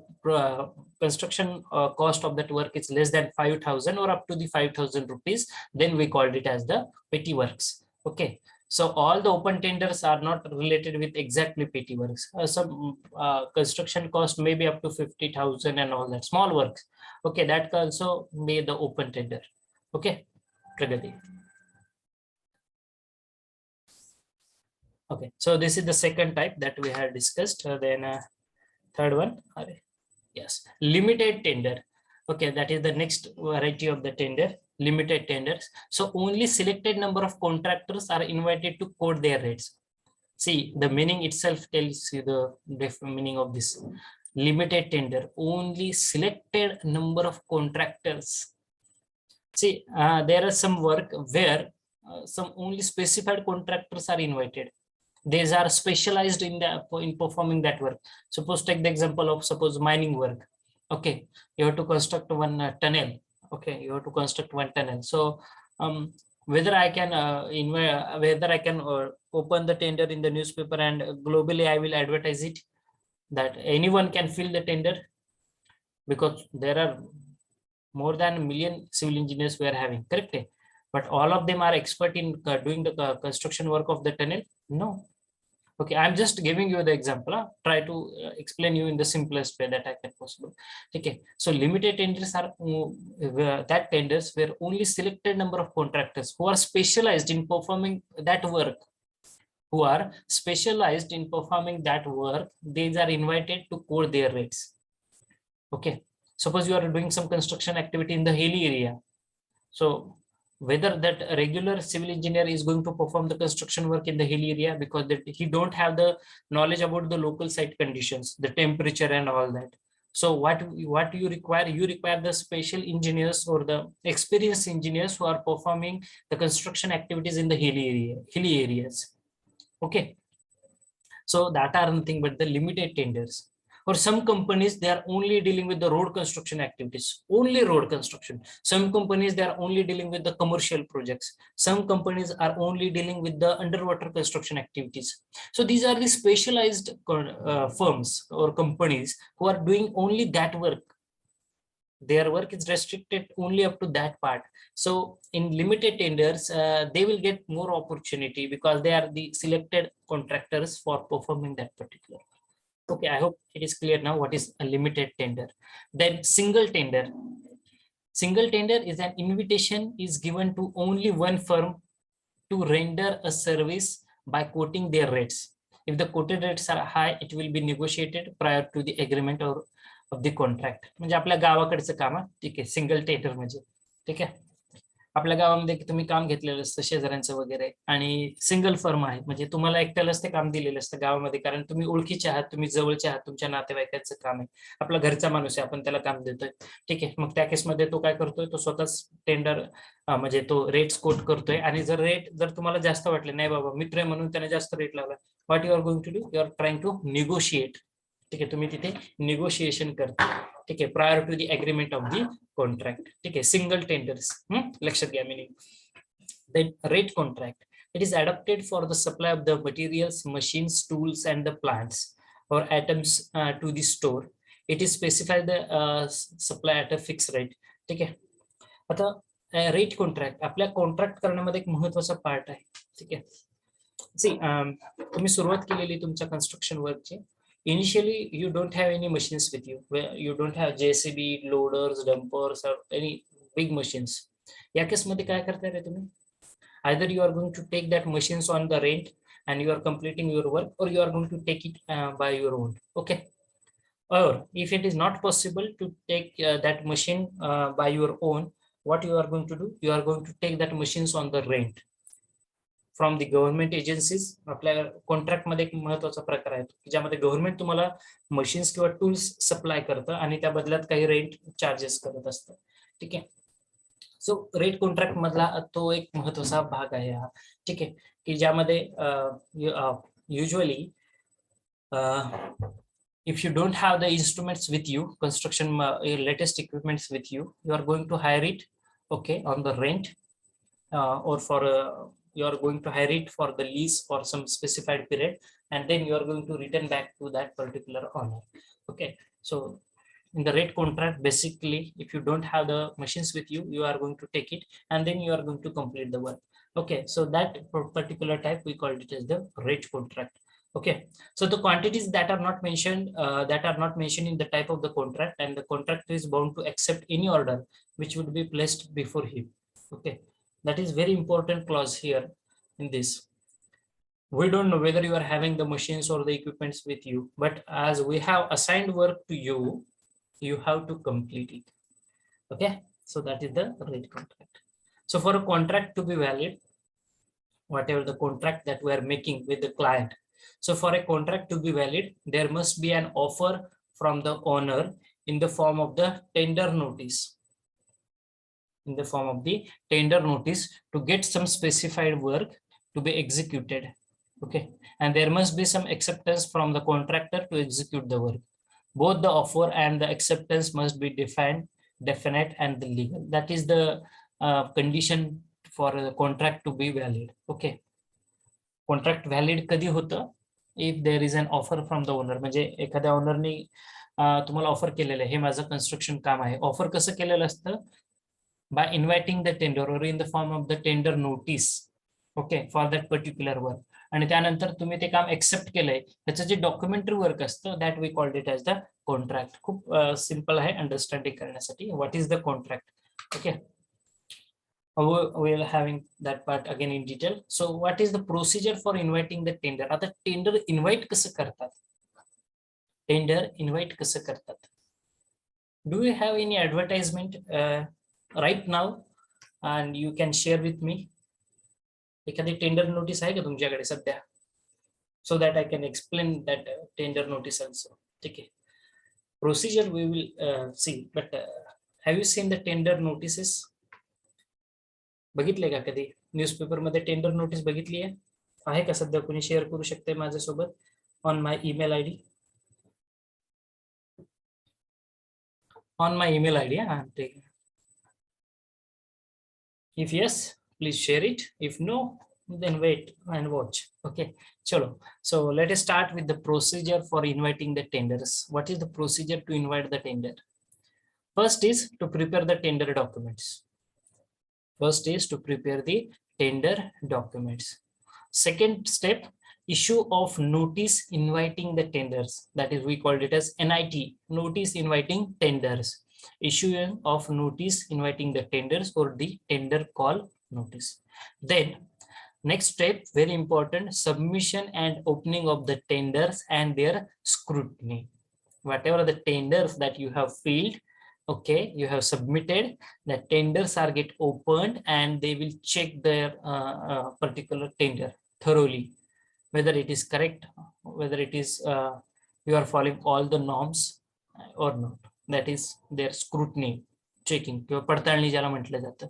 construction cost of that work is less than 5,000 or up to the 5,000 rupees, then we called it as the petty works. Okay, so all the open tenders are not related with exactly petty works. Some construction cost may be up to 50,000 and all that small works. Okay, that also be the open tender. Okay, Pragati. Okay, so this is the second type that we had discussed. Then third one, yes, limited tender. Okay, that is the next variety of the tender, limited tenders. So only selected number of contractors are invited to quote their rates. See, the meaning itself tells you the meaning of this limited tender. Only selected number of contractors. See, there are some work where some only specified contractors are invited. These are specialized in performing that work. Suppose take the example of suppose mining work. Okay, you have to construct one tunnel. Okay, you have to construct one tunnel. So whether I can whether I can open the tender in the newspaper and globally I will advertise it, that anyone can fill the tender, because there are more than a million civil engineers we are having, correct? But all of them are expert in doing the construction work of the tunnel? No. Okay, I'm just giving you the example. Try to explain you in the simplest way that I can possible. Okay, so limited tenders are that tenders where only selected number of contractors who are specialized in performing that work, these are invited to quote their rates. Okay, suppose you are doing some construction activity in the hilly area. So whether that regular civil engineer is going to perform the construction work in the hill area, because he don't have the knowledge about the local site conditions, the temperature and all that. So what you require? You require the special engineers or the experienced engineers who are performing the construction activities in the hilly areas. Okay. So that are nothing but the limited tenders. For some companies, they are only dealing with the road construction activities, only road construction. Some companies, they are only dealing with the commercial projects. Some companies are only dealing with the underwater construction activities. So these are the specialized firms or companies who are doing only that work. Their work is restricted only up to that part. So in limited tenders, they will get more opportunity because they are the selected contractors for performing that particular. Okay, I hope it is clear now what is a limited tender. Then single tender. Single tender is an invitation is given to only one firm to render a service by quoting their rates. If the quoted rates are high, it will be negotiated prior to the agreement or of the contract. म्हणजे आपल्या गावाकडचं काम आहे, ठीक आहे, single tender म्हणजे, ठीक आहे. आपल्या गावामध्ये तुम्ही काम घेतलेलं असतं शेजाऱ्यांचं वगैरे, आणि सिंगल फर्म आहे म्हणजे तुम्हाला एकट्यालाच ते काम दिलेलं असतं गावामध्ये, कारण तुम्ही ओळखीचे आहात, तुम्ही जवळचे आहात, तुमच्या नातेवाईकांचं काम आहे, आपला घरचा माणूस आहे, आपण त्याला काम देतोय, ठीक आहे. मग त्या केसमध्ये तो काय करतोय, तो स्वतःच टेंडर म्हणजे तो रेट्स कोट करतोय, आणि जर तुम्हाला जास्त वाटले, नाही बाबा मित्र आहे म्हणून त्याने जास्त रेट लावला, what you are going to do, you are trying to negotiate, ठीक आहे. तुम्ही तिथे निगोशिएशन करता, ठीक आहे, prior to the agreement of the contract, ठीक आहे. सिंगल टेंडर्स लक्षात घ्या meaning. Then rate contract, it is adapted for the supply of the materials, machines, tools and the plants or items to the store. It is specified the supply at a fixed rate, ठीक आहे. आता rate contract आपल्या contract करण्यामध्ये एक महत्वाचा part आहे, ठीक आहे. सी तुम्ही सुरुवात केलेली तुमच्या construction वर्कची. Initially, you don't have any machines with you. You don't have JCB, loaders, dumpers, or any big machines. या केसमध्ये काय करताय रे तुम्ही? Either you are going to take that machines on the rent and you are completing your work, or you are going to take it by your own. Okay. Or if it is not possible to take that machine by your own, what you are going to do? You are going to take that machines on the rent from the government agencies. आपल्या contract मध्ये एक महत्वाचा प्रकार आहे की ज्यामध्ये government तुम्हाला machines किंवा टूल्स सप्लाय करतं आणि त्या बदल्यात काही रेंट चार्जेस करत असतं, ठीक आहे. सो रेट कॉन्ट्रॅक्ट मधला तो एक महत्वाचा भाग आहे हा, ठीक आहे, की ज्यामध्ये usually if you don't have the instruments with you, construction latest equipments with you, you are going to hire it, okay, on the rent or for you are going to hire it for the lease for some specified period, and then you are going to return back to that particular owner. Okay, so in the rate contract, basically if you don't have the machines with you, you are going to take it and then you are going to complete the work. Okay, so that particular type we called it as the rate contract. Okay, so the quantities that are not mentioned in the type of the contract, and the contractor is bound to accept any order which would be placed before him. Okay, that is very important clause here in this. We don't know whether you are having the machines or the equipments with you, but as we have assigned work to you, you have to complete it. Okay, so that is the rate contract. So for a contract to be valid, whatever the contract that we are making with the client, so for a contract to be valid, there must be an offer from the owner in the form of the tender notice. In the form of the tender notice to get some specified work to be executed. Okay, and there must be some acceptance from the contractor to execute the work. Both the offer and the acceptance must be defined, definite, and the legal. That is the condition for a contract to be valid. Okay, contract valid कधी होतं? If there is an offer from the owner, म्हणजे एखाद्या ओनरनी तुम्हाला offer केलेलं आहे, हे माझं construction काम आहे. ऑफर कसं केलेलं असतं? By inviting the tender or in the form of the tender notice, okay, for that particular work. आणि त्यानंतर तुम्ही ते काम एक्सेप्ट केलंय, त्याचं जे डॉक्युमेंटरी वर्क असतं, that we called it as the contract. खूप सिंपल आहे अंडरस्टँडिंग करण्यासाठी. What is the contract? Okay, we'll having that part again in detail. So what is the procedure for inviting the tender? आता tender invite कसं करतात? Tender invite कसं करतात? Do you have any advertisement right now and you can share with me? एखादी tender notice आहे का तुमच्याकडे सध्या? So that I can explain that tender notice also. ठीक आहे. Procedure we will see, but have you seen the tender notices? बघितले का कधी? न्यूजपेपर मध्ये टेंडर नोटीस बघितली आहे का सध्या? कोणी शेअर करू शकते माझ्यासोबत on my email ID? On my email ID. हा, ठीक आहे. If yes, please share it. If no, then wait and watch. Okay, chalo. So let us start with the procedure for inviting the tenders. What is the procedure to invite the tender? First is to prepare the tender documents. First is to prepare the tender documents. Second step, issue of notice inviting the tenders. That is, we called it as NIT, notice inviting tenders. Issuing of notice inviting the tenders or the tender call notice. Then next step, very important, submission and opening of the tenders and their scrutiny. Whatever the tenders that you have filled, okay, you have submitted, the tenders are get opened and they will check their particular tender thoroughly, whether it is correct, whether it is you are following all the norms or not. That is their scrutiny, checking, किंवा पडताळणी ज्याला म्हटलं जातं.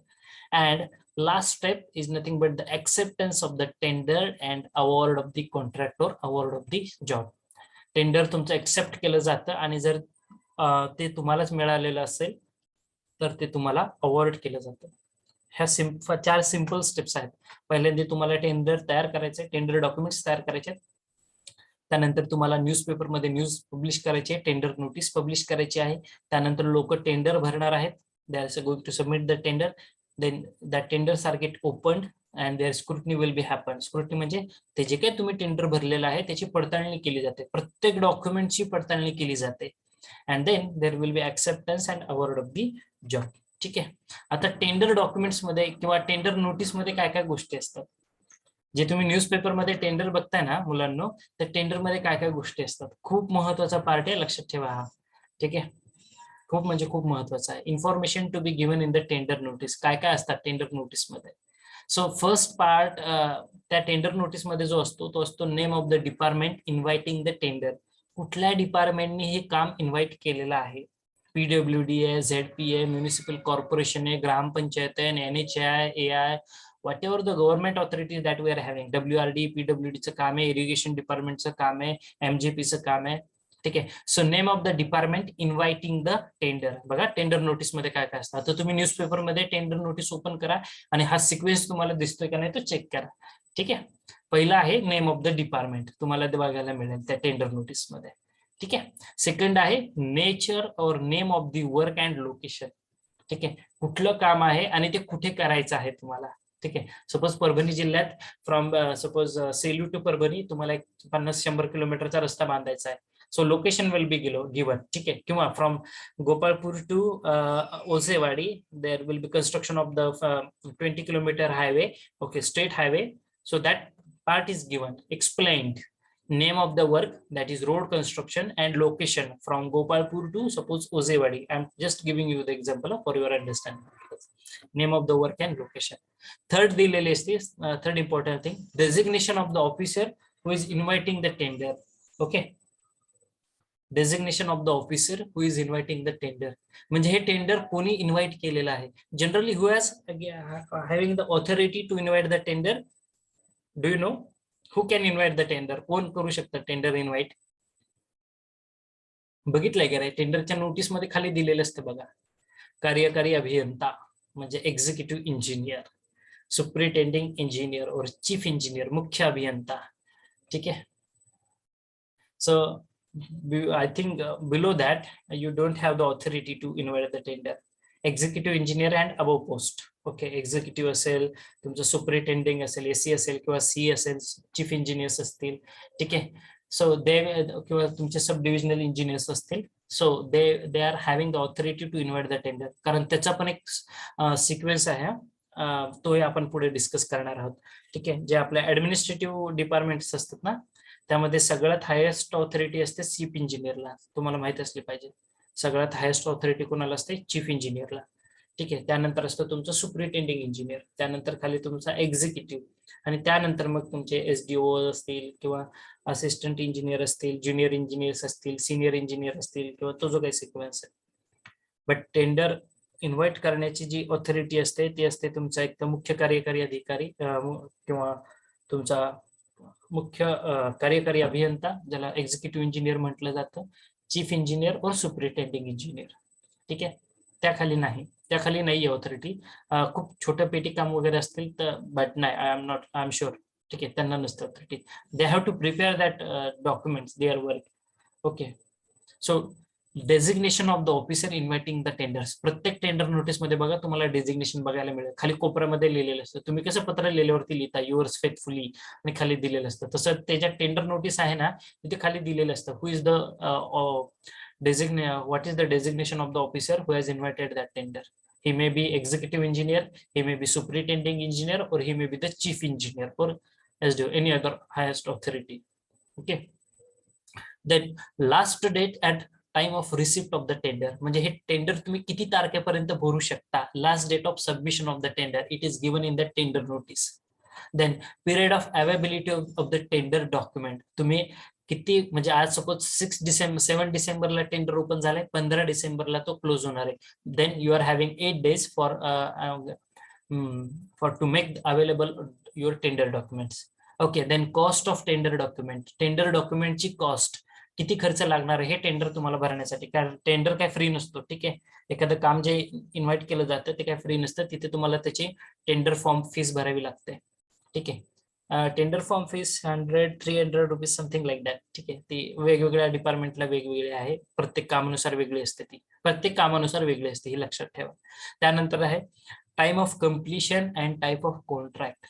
And last step is nothing but the acceptance of the tender and award of the contract or award of the job. Tender तुमचं accept केलं जातं आणि जर ते तुम्हालाच मिळालेलं असेल तर ते तुम्हाला अवॉर्ड केलं जातं. ह्या 4 सिंपल स्टेप्स आहेत. पहिल्यांदा तुम्हाला टेंडर तयार करायचे, टेंडर डॉक्युमेंट्स तयार करायचे. त्यानंतर तुम्हाला न्यूजपेपर मध्ये न्यूज पब्लिश करायची आहे, टेंडर नोटीस पब्लिश करायची आहे. त्यानंतर लोक टेंडर भरणार आहेत. They are going to submit the tender. Then the tenders are get opened and their scrutiny will be happen. Scrutiny म्हणजे ते जे काही तुम्ही टेंडर भरलेलं आहे त्याची पडताळणी केली जाते, प्रत्येक डॉक्युमेंटची पडताळणी केली जाते. And then there will be acceptance and award of the job. ठीक आहे. आता टेंडर डॉक्युमेंट्स मध्ये किंवा टेंडर नोटीस मध्ये काय काय गोष्टी असतात? जे तुम्ही न्यूजपेपर मध्ये टेंडर बघताय ना मुलांनो, तर टेंडर मध्ये काय काय गोष्टी असतात? खूप महत्वाचा पार्ट आहे, लक्षात ठेवा हा. ठीक आहे, खूप म्हणजे खूप महत्वाचा आहे. Information to be given in the tender notice. काय काय असतात टेंडर नोटीस मध्ये? सो फर्स्ट पार्ट, त्या टेंडर नोटीस मध्ये जो असतो तो असतो name of the department inviting the tender. कुठल्या डिपार्टमेंटने हे काम इन्व्हाइट केलेलं आहे? PWD आहे, ZP आहे, म्युनिसिपल कॉर्पोरेशन आहे, ग्रामपंचायत आहे, NHI, AI, whatever the government authorities that we are having. WRD, PWD चं काम आहे, इरिगेशन डिपार्टमेंटचं काम आहे, MGP चं काम आहे. ठीक आहे. So name of the department inviting the tender. बघा टेंडर नोटीस मध्ये काय काय असतं. आता तुम्ही न्यूजपेपर मध्ये टेंडर नोटीस ओपन करा आणि हा सिक्वेन्स तुम्हाला दिसतोय का नाही तो चेक करा. ठीक आहे. पहिला आहे नेम ऑफ द डिपार्टमेंट, तुम्हाला ते बघायला मिळेल त्या टेंडर नोटीस मध्ये. ठीक आहे. सेकंड आहे नेचर और name of the work and location. ठीक आहे, कुठलं काम आहे आणि ते कुठे करायचं आहे तुम्हाला. ठीक आहे. सपोज परभणी जिल्ह्यात from suppose Selu to Parbhani तुम्हाला 50-100 किलोमीटरचा रस्ता बांधायचा आहे. So location will be given. ठीक आहे. किंवा from Gopalpur to Ozewadi there will be construction of the 20 kilometre highway. Okay, state highway. So that part is given, explained. Name of the work, that is road construction, and location from Gopalpur to suppose Ozewadi. I'm just giving you the example for your understanding. Name of the work and location. Third दिलेले असते, third important thing, designation of the officer who is inviting the tender. Okay, designation of the officer who is inviting the tender. म्हणजे हे tender कोणी invite केलेलं आहे. Generally who has having the authority to invite the tender? Do you know who can invite the tender? कोण करू शकतं tender invite? बघितलंय का रे? टेंडरच्या नोटीस मध्ये खाली दिलेलं असतं बघा, कार्यकारी अभियंता म्हणजे एक्झिक्युटिव्ह इंजिनियर, सुपरिटेंडिंग इंजिनियर और चीफ इंजिनियर, मुख्य अभियंता. ठीक आहे. सो I think below that you don't have the authority to invite the tender. Executive engineer and above post. Okay, executive असेल, तुमचं सुपरिटेंडिंग असेल, एसी असेल किंवा सी असेल, चीफ इंजिनियर्स असतील. ठीक आहे. सो दे किंवा तुमचे सब डिव्हिजनल इंजिनियर्स असतील. So they are having the authority to invite the tender. कारण त्याचा पण एक सिक्वेन्स आहे, तोही आपण पुढे डिस्कस करणार आहोत. ठीक आहे. जे आपल्या ऍडमिनिस्ट्रेटिव्ह डिपार्टमेंट्स असतात ना, त्यामध्ये सगळ्यात हायेस्ट ऑथॉरिटी असते चीफ इंजिनियरला. तुम्हाला माहित असली पाहिजे. सगळ्यात हायेस्ट ऑथॉरिटी कोणाला असते? चीफ इंजिनियरला. ठीक आहे. त्यानंतर असतं तुमचं सुपरिटेंडिंग इंजिनियर, त्यानंतर खाली तुमचा एक्झिक्युटिव्ह, आणि त्यानंतर मग तुमचे एसडीओ असतील किंवा असिस्टंट इंजिनियर असतील, ज्युनियर इंजिनियर्स असतील, सिनियर इंजिनियर असतील, किंवा तो जो काही सिक्वेन्स आहे. बट टेंडर इन्व्हाइट करण्याची जी ऑथॉरिटी असते ती असते तुमचा एक तर मुख्य कार्यकारी अधिकारी किंवा तुमचा मुख्य कार्यकारी अभियंता, ज्याला एक्झिक्युटिव्ह इंजिनियर म्हटलं जातं, चीफ इंजिनियर और सुपरिटेंडिंग इंजिनियर. ठीक आहे. त्याखाली नाही ऑथॉरिटी. खूप छोटं पेटी काम वगैरे असतील तर, बट नाही, आय एम शुअर. ठीक आहे, त्यांना नसतं authority. They have to prepare that documents, their work. Okay. So designation of the officer inviting the tenders. प्रत्येक टेंडर नोटीस मध्ये बघा तुम्हाला डेझिग्नेशन बघायला मिळेल. खाली कोपऱ्यामध्ये लिहिलेलं असतं. तुम्ही कसं पत्र लिहिल्यावरती लिहिता युअर्स फेथफुली आणि खाली दिलेलं असतं, तसं त्याच्या टेंडर नोटीस आहे ना, तिथे खाली दिलेलं असतं who is the what is the designation of the officer who has invited that tender. He may be executive engineer, he may be superintending engineer, or he may be the chief engineer or SDO, any other highest authority. Okay. Then last date at time of receipt of the tender. म्हणजे हे tender तुम्ही किती तारखेपर्यंत भरू शकता. Last date of submission of the tender, it is given in the tender notice. Then period of availability of the tender document. तुम्ही किती, म्हणजे आज सपोज 7 डिसेंबरला टेंडर ओपन झालाय, 15 डिसेंबरला तो क्लोज होणार आहे. Then you are having 8 days for to make available your tender documents. Okay. Then cost of tender document. Tender डॉक्युमेंटची कॉस्ट, किती खर्च लागणार आहे हे टेंडर तुम्हाला भरण्यासाठी. कारण टेंडर काय फ्री नसतो. ठीक आहे. एखादं काम जे इन्व्हाइट केलं जातं ते काय फ्री नसतं. तिथे तुम्हाला त्याची टेंडर फॉर्म फीस भरावी लागते. ठीक आहे. Tender form fees 100-300 rupees something like that. ठीक आहे. ती वेगवेगळ्या डिपार्टमेंटला वेगवेगळी आहे. प्रत्येक कामानुसार वेगळी असते. ती प्रत्येक कामानुसार वेगळी असते, ही लक्षात ठेवा. त्यानंतर आहे time of completion and type of contract.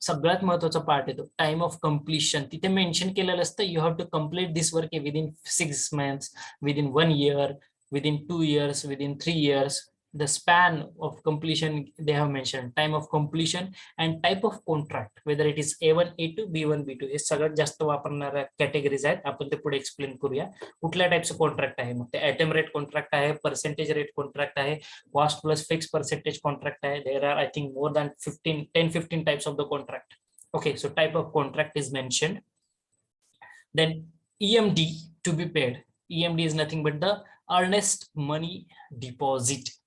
सगळ्यात महत्वाचा पार्ट येतो टाइम ऑफ कम्प्लिशन. तिथे मेन्शन केलेलं असतं you have to complete this work within 6 months, within 1 year, within 2 years, within 3 years. The span of completion they have mentioned. Time of completion and type of contract, whether it is A1, A2, B1, B2. हे सगळ्यात जास्त वापरणाऱ्या categories आहेत. आपण ते पुढे explain करूया. कुठल्या टाइपचं contract आहे. मग ते ॲटम रेट कॉन्ट्रॅक्ट आहे, पर्सेंटेज रेट कॉन्ट्रॅक्ट आहे, cost plus fix percentage contract आहे. There are I think more than 10-15 types of the contract. Okay, so type of contract is mentioned. Then EMD to be paid. EMD is nothing but the earnest money deposit.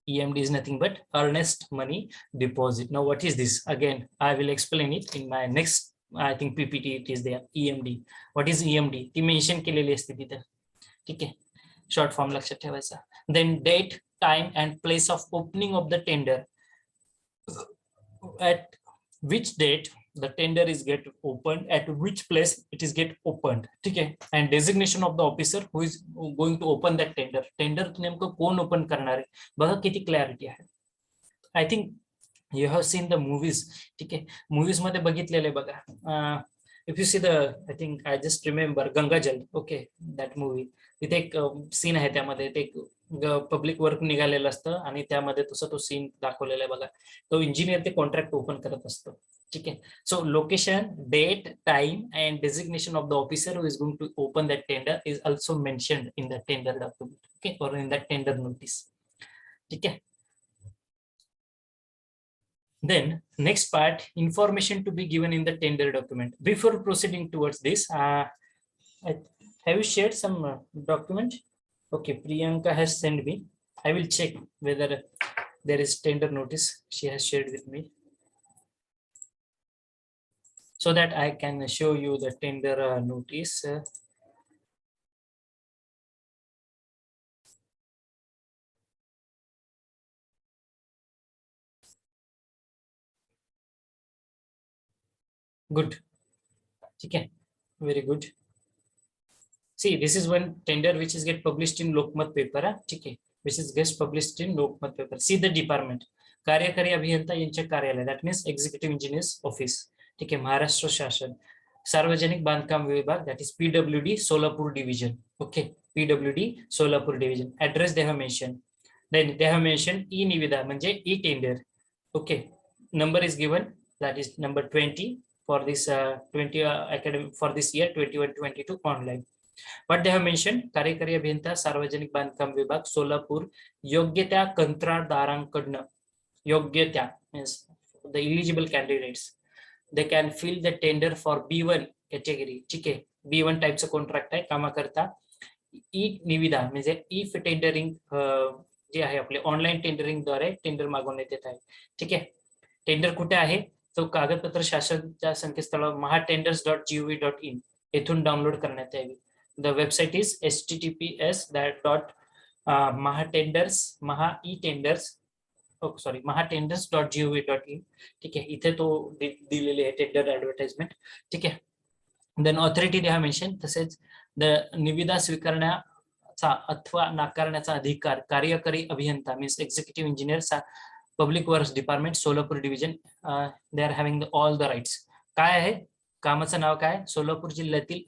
EMD is nothing but earnest money deposit. Now what is this? Again, I will explain it in my next, I think PPT it is there. EMD. What is EMD? ती mention केलेली असते तिथे. ठीक आहे. Short form लक्षात ठेवायचा. Then date, time and place of opening of the tender. At which date the tender is get opened, at which place it is get opened. ठीक आहे. And designation of the officer who is going to open that tender. Tender नेमकं कोण open करणार आहे बघा, किती clarity आहे. I think you have seen the movies. ठीक आहे. मूवीज मध्ये बघितलेले बघा. If you see the, I think I just remember Gangajal. Okay, that movie. तिथे एक सीन आहे, त्यामध्ये ते पब्लिक वर्क निघालेलं असतं आणि त्यामध्ये तसं तो सीन दाखवलेला आहे बघा. तो इंजिनियर ते कॉन्ट्रॅक्ट ओपन करत असतो. ठीक आहे. So location, date, time and designation of the officer who is going to open that tender is also mentioned in the tender document. Okay, और इन दॅट टेंडर नोटीस. ठीक आहे. Then next part, information to be given in the tender document. Before proceeding towards this, have you shared some document? Okay, Priyanka has sent me. I will check whether there is tender notice she has shared with me, so that I can show you the tender notice. Good. Okay, very good. See, this is one tender which is get published in Lokmat paper. ठीक आहे, which is gets published in Lokmat paper. See the department, कार्यकारी अभियंता यांचे कार्यालय, that means executive engineers office. ठीक आहे, महाराष्ट्र शासन सार्वजनिक बांधकाम विभाग, that is PWD Solapur division. Okay, PWD Solapur division. Address they have mentioned. Then they have mentioned e-निविदा म्हणजे e-tender. Okay, number is given, that is number 20 for this 20 academic for this year 21-22 online. What they have mentioned, कार्यकारी अभियंता सार्वजनिक बांधकाम विभाग सोलापूर योग्य त्या कंत्राटदारांकडनं, योग्य त्या means the eligible candidates, they can fill the tender for B1 category. ठीक आहे, B1 टाइपचं कॉन्ट्रॅक्ट आहे कामाकरता. ई निविदा म्हणजे ई टेंडरिंग जे आहे आपले ऑनलाईन टेंडरिंग द्वारे टेंडर मागवण्यात येत आहे. ठीक आहे, टेंडर कुठे आहे, तो कागदपत्र शासनच्या संकेतस्थळावर mahatenders.gov.in येथून डाउनलोड करण्यात यावी. The website is mahatenders.gov.in. ठीक आहे, इथे तो दिलेले आहे टेंडर ऍडव्हर्टाइजमेंट. ठीक आहे. Then authority they have mention, तसेच द निविदा स्वीकारण्याचा अथवा नाकारण्याचा अधिकार कार्यकारी अभियंता means executive engineer public works department Solapur division, they are having all the rights. काय आहे कामाचं नाव, काय सोलापूर जिल्ह्यातील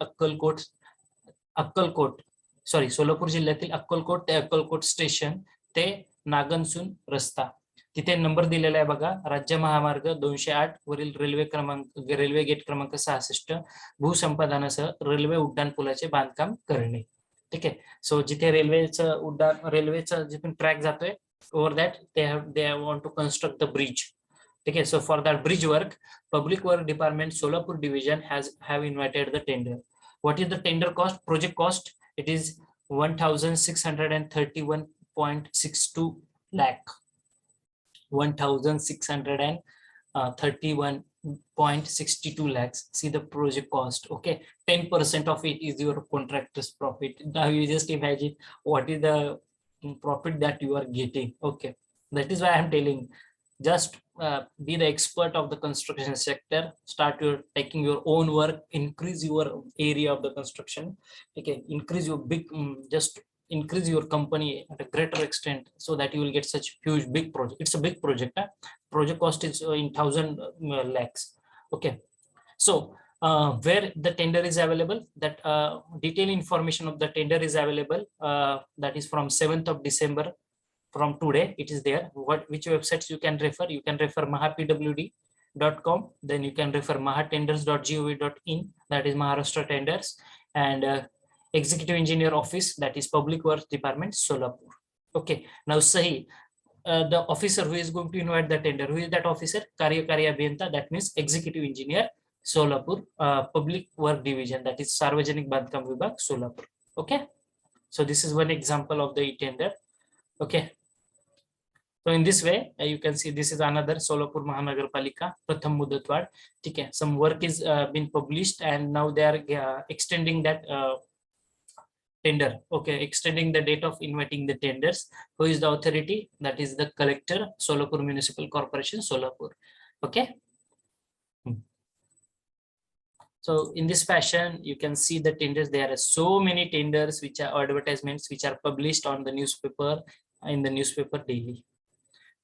सोलापूर जिल्ह्यातील अक्कलकोट ते अक्कलकोट स्टेशन ते नागनसून रस्ता, तिथे नंबर दिलेला आहे बघा, राज्य महामार्ग 208 वरील रेल्वे गेट क्रमांक 66 भूसंपादनासह रेल्वे उड्डाण पुलाचे बांधकाम करणे. ठीक आहे. सो जिथे रेल्वेचं जिथून ट्रॅक जातोय, over that they want to construct the bridge. ठीक आहे. So for that bridge work public work department Solapur division have invited the tender. What is the tender cost? Project cost, it is 1,631.62 lakh. 1,631.62 lakhs. See the project cost. Okay, 10% of it is your contractor's profit. Now you just imagine what is the profit that you are getting. Okay, that is why I am telling, just be the expert of the construction sector, start taking your own work, increase your area of the construction. Okay, increase your just increase your company at a greater extent, so that you will get such huge big project. It's a big project. Project cost is in 1,000 lakhs. Okay, so where the tender is available, that detailed information of the tender is available, that is from 7th of December. From today it is there. Which websites you can refer? You can refer mahapwd.com, then you can refer mahatenders.gov.in, that is Maharashtra Tenders, and executive engineer office, that is public works department Solapur. Okay, now sahi, the officer who is going to invite the tender, who is that officer? Karyakari abhiyanta, that means executive engineer Solapur public work division, that is Sarvajanik Bandhkam Vibhag Solapur. Okay, so this is one example of the e-tender. Okay, so in this way you can see this is another Solapur Mahanagarpalika Pratham Mudatwad. ठीक है, some work is been published and now they are extending that tender. Okay, extending the date of inviting the tenders. Who is the authority? That is the collector, Solapur Municipal Corporation, Solapur. Okay, so in this fashion you can see the tenders. There are so many tenders which are advertisements which are published on the newspaper, in the newspaper daily.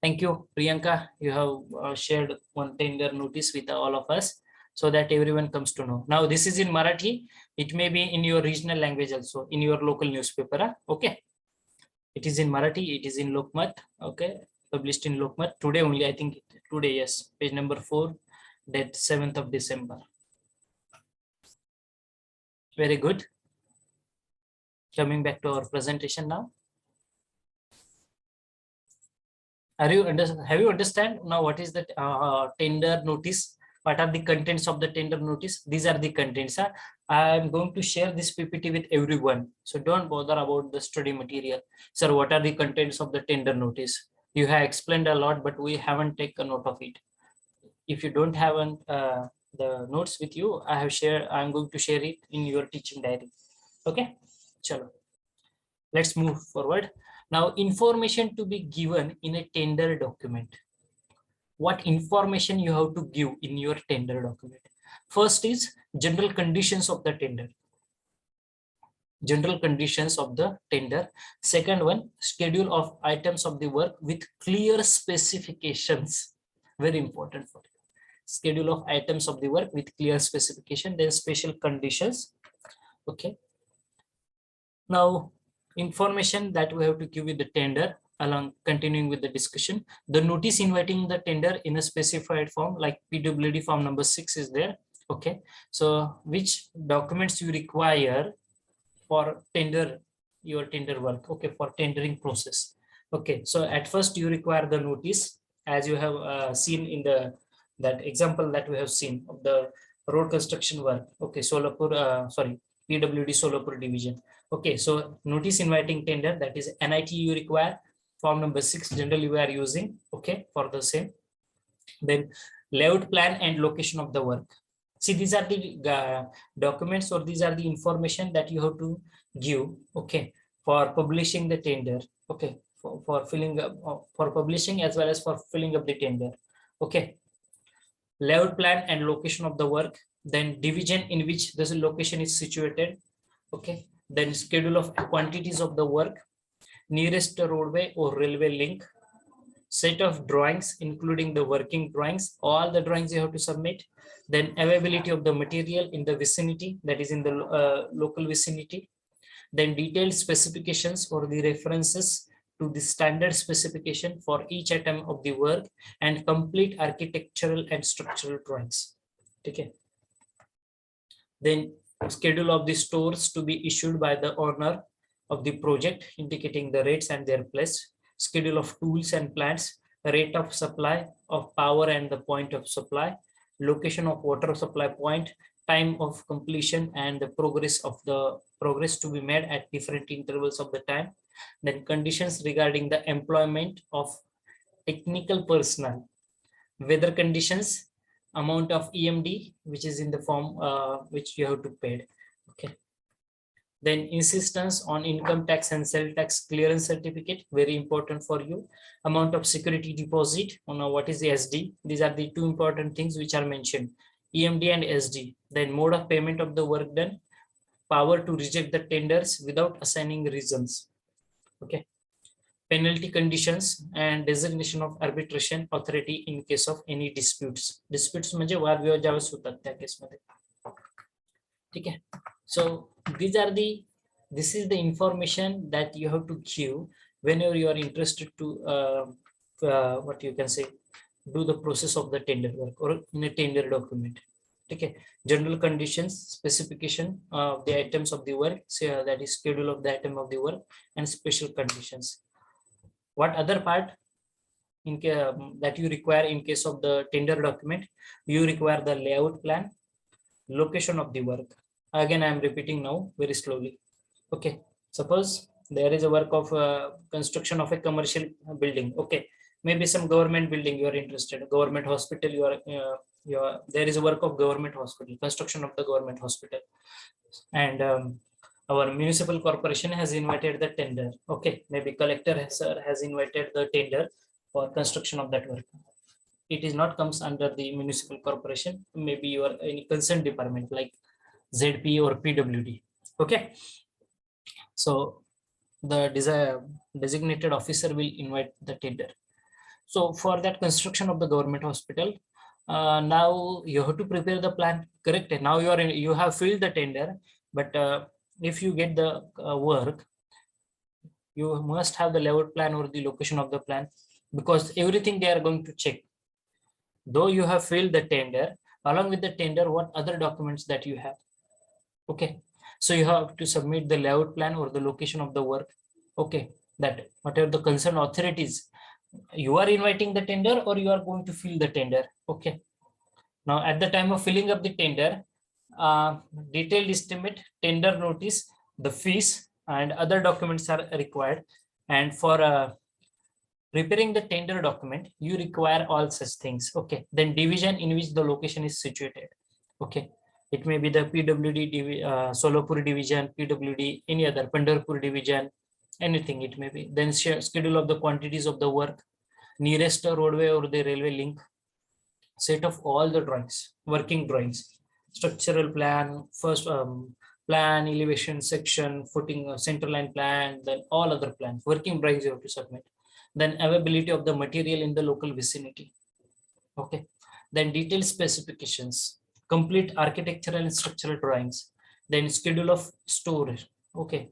Thank you, Priyanka. You have shared one tender notice with all of us, so that everyone comes to know. Now this is in Marathi. It may be in your regional language also, in your local newspaper. Okay. It is in Marathi, it is in Lokmat, okay, published in Lokmat today only, I think today, yes, page number 4, date 7th of December. Very good. Coming back to our presentation now. Have you understand now what is the tender notice? What are the contents of the tender notice? These are the contents. I am going to share this PPT with everyone. So don't bother about the study material. Sir, what are the contents of the tender notice? You have explained a lot, but we haven't taken note of it. If you don't have the notes with you, I'm going to share it in your teaching diary. Okay, chalo. Let's move forward. Now, information to be given in a tender document. What information you have to give in your tender document? First is general conditions of the tender. General conditions of the tender. Second one, schedule of items of the work with clear specifications. Very important for you. Schedule of items of the work with clear specification. Then special conditions. Okay. Now, information that we have to give with the tender, along continuing with the discussion. The notice inviting the tender in a specified form, like PWD form number 6 is there. Okay, so which documents you require for tender, your tender work, okay, for tendering process. Okay, so at first you require the notice, as you have seen in that example that we have seen of the road construction work. Okay, Solapur, sorry, PWD Solapur division. Okay, so notice inviting tender, that is NIT you require. Form number 6 generally we are using, okay, for the same. Then layout plan and location of the work. See, these are the documents, or these are the information that you have to give, okay, for publishing the tender, okay, for filling up, for publishing as well as for filling up the tender. Okay, layout plan and location of the work, then division in which this location is situated, okay, then schedule of quantities of the work, nearest roadway or railway link, set of drawings including the working drawings, all the drawings you have to submit, then availability of the material in the vicinity, that is in the local vicinity, then detailed specifications or the references to the standard specification for each item of the work, and complete architectural and structural drawings. Okay. Then schedule of the stores to be issued by the owner of the project, indicating the rates and their place, schedule of tools and plants, rate of supply of power and the point of supply, location of water supply point, time of completion, and the progress to be made at different intervals of the time. Then conditions regarding the employment of technical personnel, weather conditions, amount of EMD, which is in the form which you have to pay. Okay. Then insistence on income tax and sales tax clearance certificate, very important for you. Amount of security deposit, what is the SD? These are the two important things which are mentioned, EMD and SD. Then mode of payment of the work done, power to reject the tenders without assigning reasons. Okay. Penalty conditions and designation of arbitration authority in case of any disputes. Disputes म्हणजे वाद विवाद ज्यावेळेस होतात त्या केसमध्ये. ठीक आहे. So this is the information that you have to give whenever you are interested to what you can say, do the process of the tender work or in a tender document. Okay, general conditions, specification of the items of the work, that is schedule of the item of the work, and special conditions. What other part that you require in case of the tender document? You require the layout plan, location of the work. Again, I am repeating now very slowly. Okay, suppose there is a work of construction of a commercial building. Okay, maybe some government building you are interested, government hospital, there is a work of government hospital, construction of the government hospital, and our municipal corporation has invited the tender. Okay, maybe collector has invited the tender for construction of that work. It is not comes under the municipal corporation, maybe you are any concerned department like ZP or PWD. Okay, so the designated officer will invite the tender. So for that construction of the government hospital, now you have to prepare the plan, correct? Now you have filled the tender, but if you get the work, You must have the layout plan or the location of the plan, because everything they are going to check. Though you have filled the tender, along with the tender, what other documents that you have. Okay, so you have to submit the layout plan or the location of the work. Okay, that whatever the concerned authorities, you are inviting the tender or you are going to fill the tender. Okay, now at the time of filling up the tender, detailed estimate, tender notice, the fees and other documents are required. And for preparing the tender document, you require all such things. Okay, then division in which the location is situated. Okay, it may be the PWD, Solapur division, PWD, any other Pandharpur division, anything it may be. Then schedule of the quantities of the work, nearest roadway or the railway link, set of all the drawings, working drawings, structural plan, first plan, elevation, section, footing, center line plan, then all other plans, working drawings you have to submit. Then availability of the material in the local vicinity. Okay, then detailed specifications, complete architectural and structural drawings, then schedule of storage. Okay,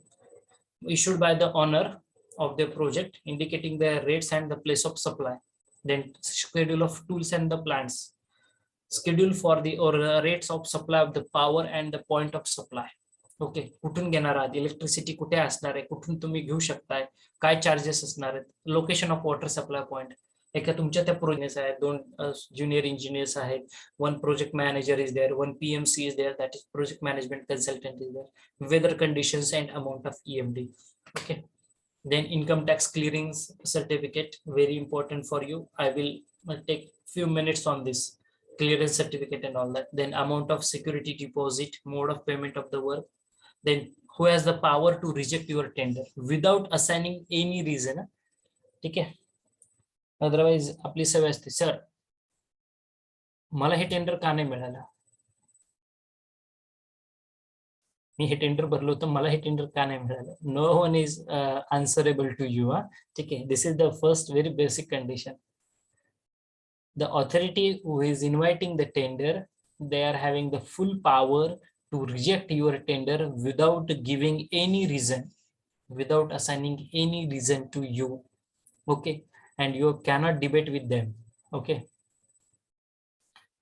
issued by the owner of the project indicating the rates and the place of supply. Then schedule of tools and the plants, schedule for the or rates of supply of the power and the point of supply. Okay, कुठून घेणार आहात, electricity कुठे असणार आहे, कुठून तुम्ही घेऊ शकताय, काय चार्जेस असणार आहेत, location of water supply point. एका तुमच्या त्या प्रोजेक्ट आहेत, 2 ज्युनियर इंजिनियर्स आहेत, 1 project manager is there, 1 PMC is there, that is project management consultant is there, weather conditions and amount of EMD. Okay, then income tax clearance certificate, very important for you. I will take few minutes on this clearance certificate and all that. Then amount of security deposit, mode of payment of the work, then who has the power to reject your tender without assigning any reason. ठीक आहे, otherwise आपली सवय असते, sir मला हे tender का नाही मिळालं, मी हे tender भरलो होतं, मला हे टेंडर का नाही मिळालं. No one is answerable to you. ठीक आहे, this is the first very basic condition. The authority who is inviting the tender, they are having the full power to reject your tender without giving any reason, without assigning any reason to you. Okay, and you cannot debate with them. Okay,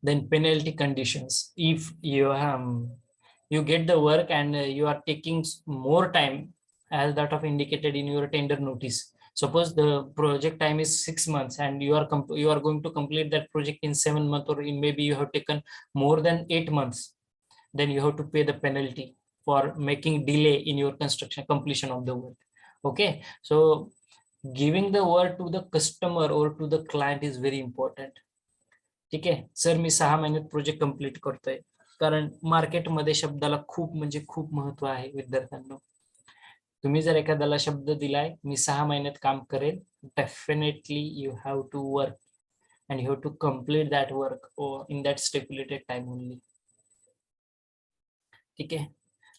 then penalty conditions. If you get the work and you are taking more time as that of indicated in your tender notice. Suppose the project time is 6 months and you are going to complete that project in 7 months, or in maybe you have taken more than 8 months, then you have to pay the penalty for making delay in your construction completion of the work. Okay, so giving the word to the customer or to the client is very important. ठीक आहे sir, मी 6 महिन्यात project complete करतोय, कारण मार्केटमध्ये शब्दाला खूप म्हणजे खूप महत्व आहे विद्यार्थ्यांना. तुम्ही जर एखाद्याला शब्द दिलाय, मी 6 महिन्यात काम करेल, definitely you have to work and you have to complete that work in that stipulated time only. ठीक आहे,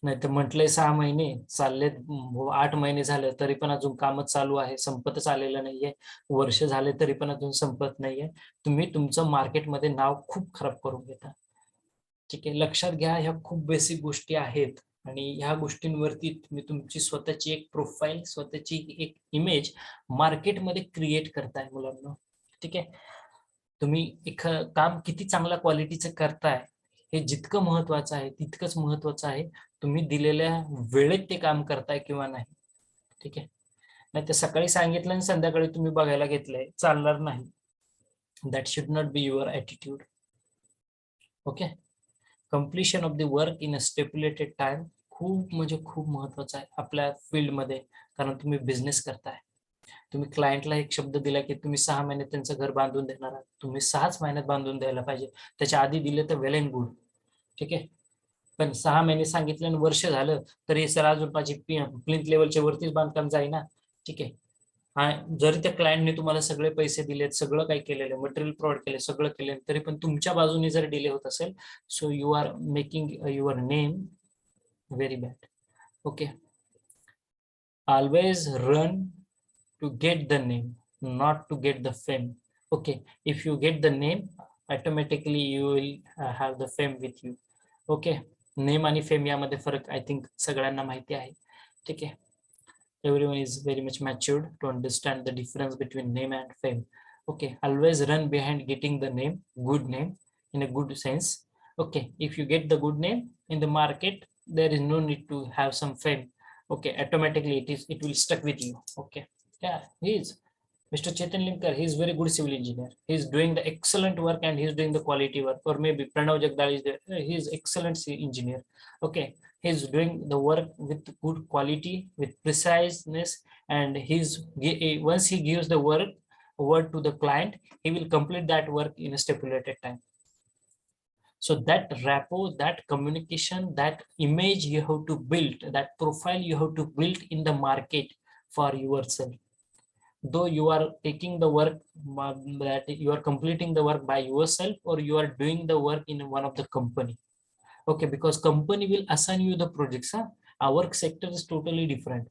नाही तर म्हटलंय 6 महिने चाललेत, 8 महिने झाले तरी पण अजून कामच चालू आहे, संपतच आलेलं नाहीये, वर्ष झाले तरी पण अजून संपत नाहीये. तुम्ही तुमचं मार्केटमध्ये नाव खूप खराब करून घेता. ठीक आहे, लक्षात घ्या, ह्या खूप बेसिक गोष्टी आहेत आणि ह्या गोष्टींवरती तुम्ही तुमची स्वतःची एक प्रोफाईल, स्वतःची एक इमेज मार्केटमध्ये क्रिएट करताय मुलांना. ठीक आहे, तुम्ही एक काम किती चांगल्या क्वालिटीचं करताय हे जितकं महत्वाचं आहे तितकंच महत्वाचं आहे तुम्ही दिलेल्या वेळेत ते काम करताय किंवा नाही. ठीक आहे, नाही तर सकाळी सांगितलं आणि संध्याकाळी तुम्ही बघायला घेतलंय, चालणार नाही. That should not be your attitude. Okay, completion of the work in a stipulated time खूप म्हणजे खूप महत्वाचं आहे आपल्या फील्डमध्ये, कारण तुम्ही बिझनेस करताय. तुम्ही क्लायंटला एक शब्द दिला की तुम्ही 6 महिन्यात त्यांचं घर बांधून देणार आहात, तुम्ही 6च महिन्यात बांधून द्यायला पाहिजे, त्याच्या आधी दिले तर वेल अँड गुड. ठीक आहे, पण 6 महिने सांगितलं आणि वर्ष झालं तरी सर अजून माझी प्लिंथ लेवलच्या वरतीच बांधकाम जाईना. ठीक आहे, जरी त्या क्लायंटने तुम्हाला सगळे पैसे दिलेत, सगळं काही केलेलं, मटेरियल प्रोव्हाइड केले, सगळं केले, तरी पण तुमच्या बाजूने जर डिले होत असेल, so you are making your name very bad. Okay, always run to get the name, not to get the fame. Okay, if you get the name, automatically you will have the fame with you. Okay, name आणि fame यामध्ये फरक I think सगळ्यांना माहिती आहे. ठीक आहे, everyone is very much matured to understand the difference between name and fame. Okay, always run behind getting the name, good name, in a good sense. Okay, if you get the good name in the market, there is no need to have some fame. Okay, automatically it will stuck with you. Okay, yeah, he is Mr. Chetan Limkar. He is very good civil engineer. He is doing the excellent work and he is doing the quality work. Or maybe Pranav Jagdal is there. He is excellent engineer. Okay, he is doing the work with good quality, with preciseness, and once he gives the word to the client, he will complete that work in a stipulated time. So that rapport, that communication, that image you have to build, that profile you have to build in the market for yourself. Though you are taking the work, that you are completing the work by yourself, or you are doing the work in one of the company. Okay, because company will assign you the projects. Our work sector is totally different.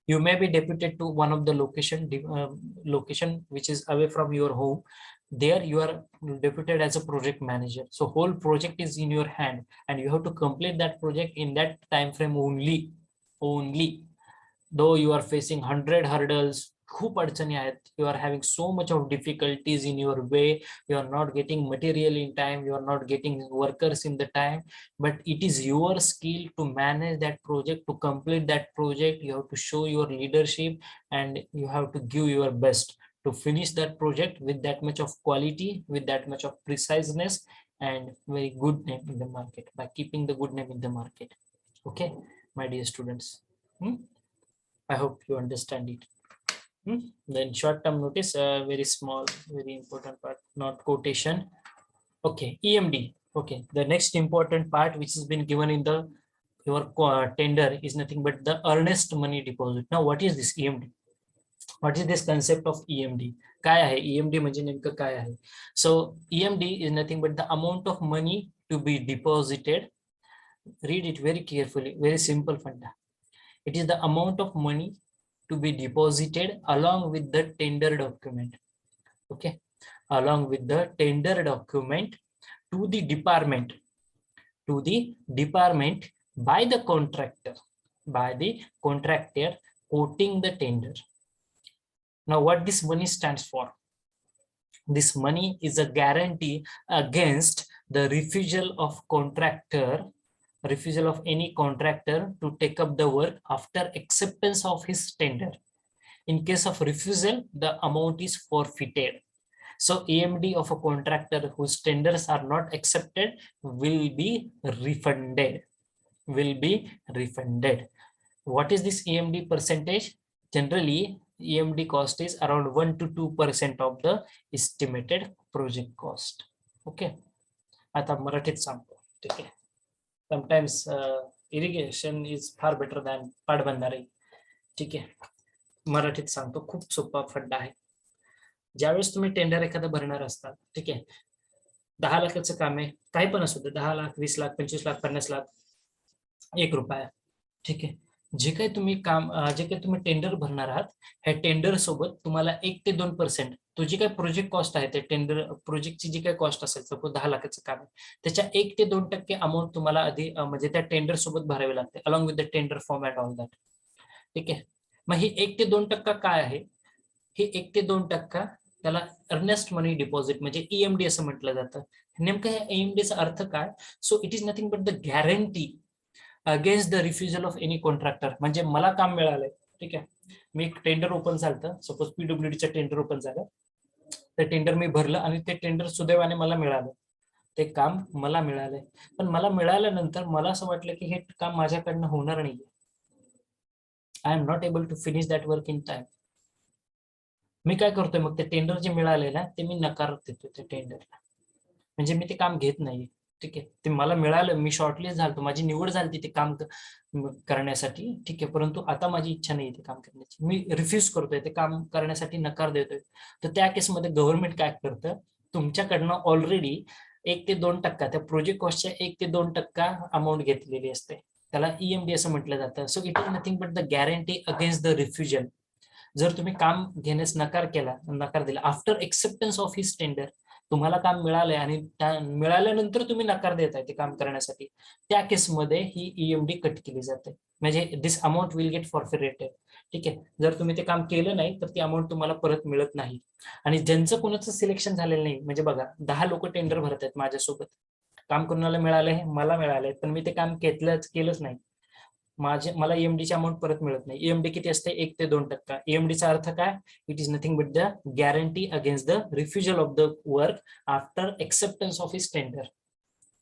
You may be deputed to one of the location which is away from your home. There you are deputed as a project manager. So whole project is in your hand, and you have to complete that project in that time frame only. Though you are facing 100 hurdles, खूप अडचणी आहेत, you are having so much of difficulties in your way, you are not getting material in time, you are not getting workers in the time, but it is your skill to manage that project, to complete that project. You have to show your leadership and you have to give your best to finish that project with that much of quality, with that much of preciseness, and very good name in the market, by keeping the good name in the market. Okay, my dear students, I hope you understand it. Then short-term notice, very small, very important part, not quotation. Okay, EMD. Okay, the next important part which has been given in the your tender is nothing but the earnest money deposit. Now, what is this EMD? What is this concept of EMD? काय आहे EMD म्हणजे नेमकं काय आहे? So EMD is nothing but the amount of money to be deposited. Read it very carefully. Very simple funda. It is the amount of money to be deposited along with the tender document. Okay, along with the tender document to the department by the contractor quoting the tender. Now, what this money stands for? This money is a guarantee against the refusal of any contractor to take up the work after acceptance of his tender. In case of refusal, the amount is forfeited. So EMD of a contractor whose tenders are not accepted will be refunded. What is this EMD percentage? Generally, EMD cost is around 1 to 2% of the estimated project cost. Okay. आता मराठीत सांगतो. ठीक आहे. Sometimes irrigation is far better than पाटबंधारे. ठीक आहे. मराठीत सांगतो, खूप सोपा फंडा आहे. ज्यावेळेस तुम्ही टेंडर एखादा भरणार असता, ठीक आहे, 10 लाखाचं काम आहे, काही पण असू दे, 10 लाख, 20 लाख, 25 लाख, 50 लाख, 1 रुपया, ठीक आहे, जे काही तुम्ही टेंडर भरणार आहात, ह्या टेंडर सोबत तुम्हाला 1 ते 2% तो जी काही प्रोजेक्ट कॉस्ट आहे, ते टेंडर प्रोजेक्टची जी काही कॉस्ट असेल, सपोज 10 लाखाचं काम आहे, त्याच्या 1 ते 2% अमाऊंट तुम्हाला आधी म्हणजे त्या टेंडर सोबत भरावी लागते, along with the tender form and all that. ठीक आहे. मग ही 1 ते 2% काय आहे? हे 1 ते 2% त्याला अर्नेस्ट मनी डिपॉझिट म्हणजे EMD असं म्हटलं जातं. नेमकं हे EMDचा अर्थ काय? So it is nothing but the guarantee against the refusal of any contractor. म्हणजे मला काम मिळालंय, ठीक आहे, मी एक टेंडर ओपन झालं, सपोज PWDचं टेंडर ओपन झालं, ते टेंडर मी भरलं आणि ते टेंडर सुदैवाने मला मिळालं, ते काम मला मिळालंय. पण मला मिळाल्यानंतर मला असं वाटलं की हे काम माझ्याकडनं होणार नाहीये. I am not able to finish that work in time. मी काय करतोय मग, ते टेंडर जे मिळाले ना, ते मी नकार देतोय त्या टेंडरला, म्हणजे मी ते काम घेत नाहीये. ठीक आहे, ते मला मिळालं, मी शॉर्टलिस्ट झालो, माझी निवड झाली ते काम करण्यासाठी, ठीक आहे, परंतु आता माझी इच्छा नाही ते काम करण्याची, मी रिफ्यूज करतोय, ते काम करण्यासाठी नकार देतोय. तर त्या केसमध्ये गव्हर्नमेंट काय करतं, तुमच्याकडनं ऑलरेडी 1 ते 2% त्या प्रोजेक्ट कॉस्टच्या 1 ते 2% अमाऊंट घेतलेली असते, त्याला EMD असं म्हटलं जातं. सो it is nothing but the guarantee against the refusal. जर तुम्ही काम घेण्यास नकार दिला after acceptance of his tender, तुम्हाला काम मिळालंय आणि मिळाल्यानंतर तुम्ही नकार देताय ते काम करण्यासाठी, त्या केसमध्ये ही ईएमडी कट केली जाते. म्हणजे this amount will get forfeited. ठीक आहे, जर तुम्ही ते काम केलं नाही तर ती अमाऊंट तुम्हाला परत मिळत नाही. आणि ज्यांचं कोणाचं सिलेक्शन झालेलं नाही, म्हणजे बघा 10 लोक टेंडर भरत आहेत माझ्यासोबत, काम कोणाला मिळालंय, मला मिळालंय, पण मी ते काम केलंच नाही, मला ईएमडीची अमाऊंट परत मिळत नाही. ईएमडी किती असते? 1 ते 2%. ईएमडीचा अर्थ काय? It is nothing but the guarantee against the refusal of the work after acceptance of his tender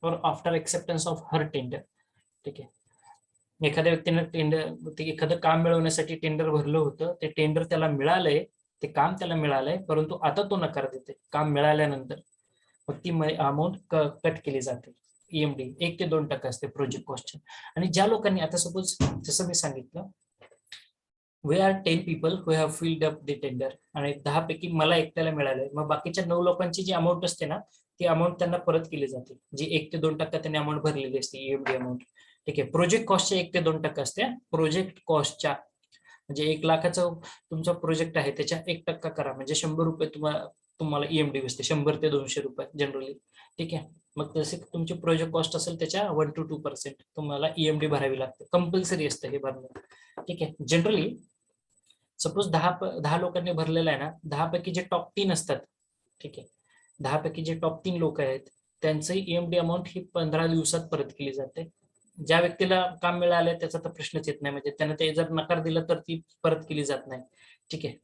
और after acceptance of her tender. ठीक आहे, एखाद्या व्यक्तीने एखादं काम मिळवण्यासाठी टेंडर भरलं होतं, ते टेंडर त्याला मिळालंय, ते काम त्याला मिळालंय, परंतु आता तो नकार देते काम मिळाल्यानंतर, मग ती अमाऊंट कट केली जाते. ईएमडी 1 ते 2% असते प्रोजेक्ट कॉस्ट. आणि ज्या लोकांनी, आता सपोज जसं मी सांगितलं, we are 10 people who have filled up the tender, आणि 10 पैकी मला एकट्याला मिळालंय, मग बाकीच्या 9 लोकांची जी अमाऊंट असते ना, ती अमाऊंट त्यांना परत केली जाते, जी 1 ते 2% त्यांनी अमाऊंट भरलेली असते, ईएमडी अमाऊंट. ठीक आहे, प्रोजेक्ट कॉस्टच्या 1 ते 2% असते. प्रोजेक्ट कॉस्टच्या, म्हणजे 1 लाखाचं तुमचा प्रोजेक्ट आहे, त्याच्या 1% करा, म्हणजे 100 रुपये तुम्हाला ईएमडी बसते, 100 ते 200 रुपये जनरली. ठीक आहे, मग तसे तुमची प्रोजेक्ट कॉस्ट असेल त्याच्या 1 to 2% तुम्हाला ईएमडी भरावी लागते, कंपल्सरी असतं हे भरणं. ठीक आहे, जनरली सपोज 10 लोकांनी भरलेला आहे ना, 10 पैकी जे टॉप 3 असतात, ठीक आहे, 10 पैकी जे टॉप 3 लोक आहेत, त्यांचं ईएमडी अमाऊंट ही 15 दिवसात परत केली जाते. ज्या व्यक्तीला काम मिळालंय त्याचा तर प्रश्नच येत नाही, म्हणजे त्याने ते जर नकार दिला तर ती परत केली जात नाही. ठीक आहे,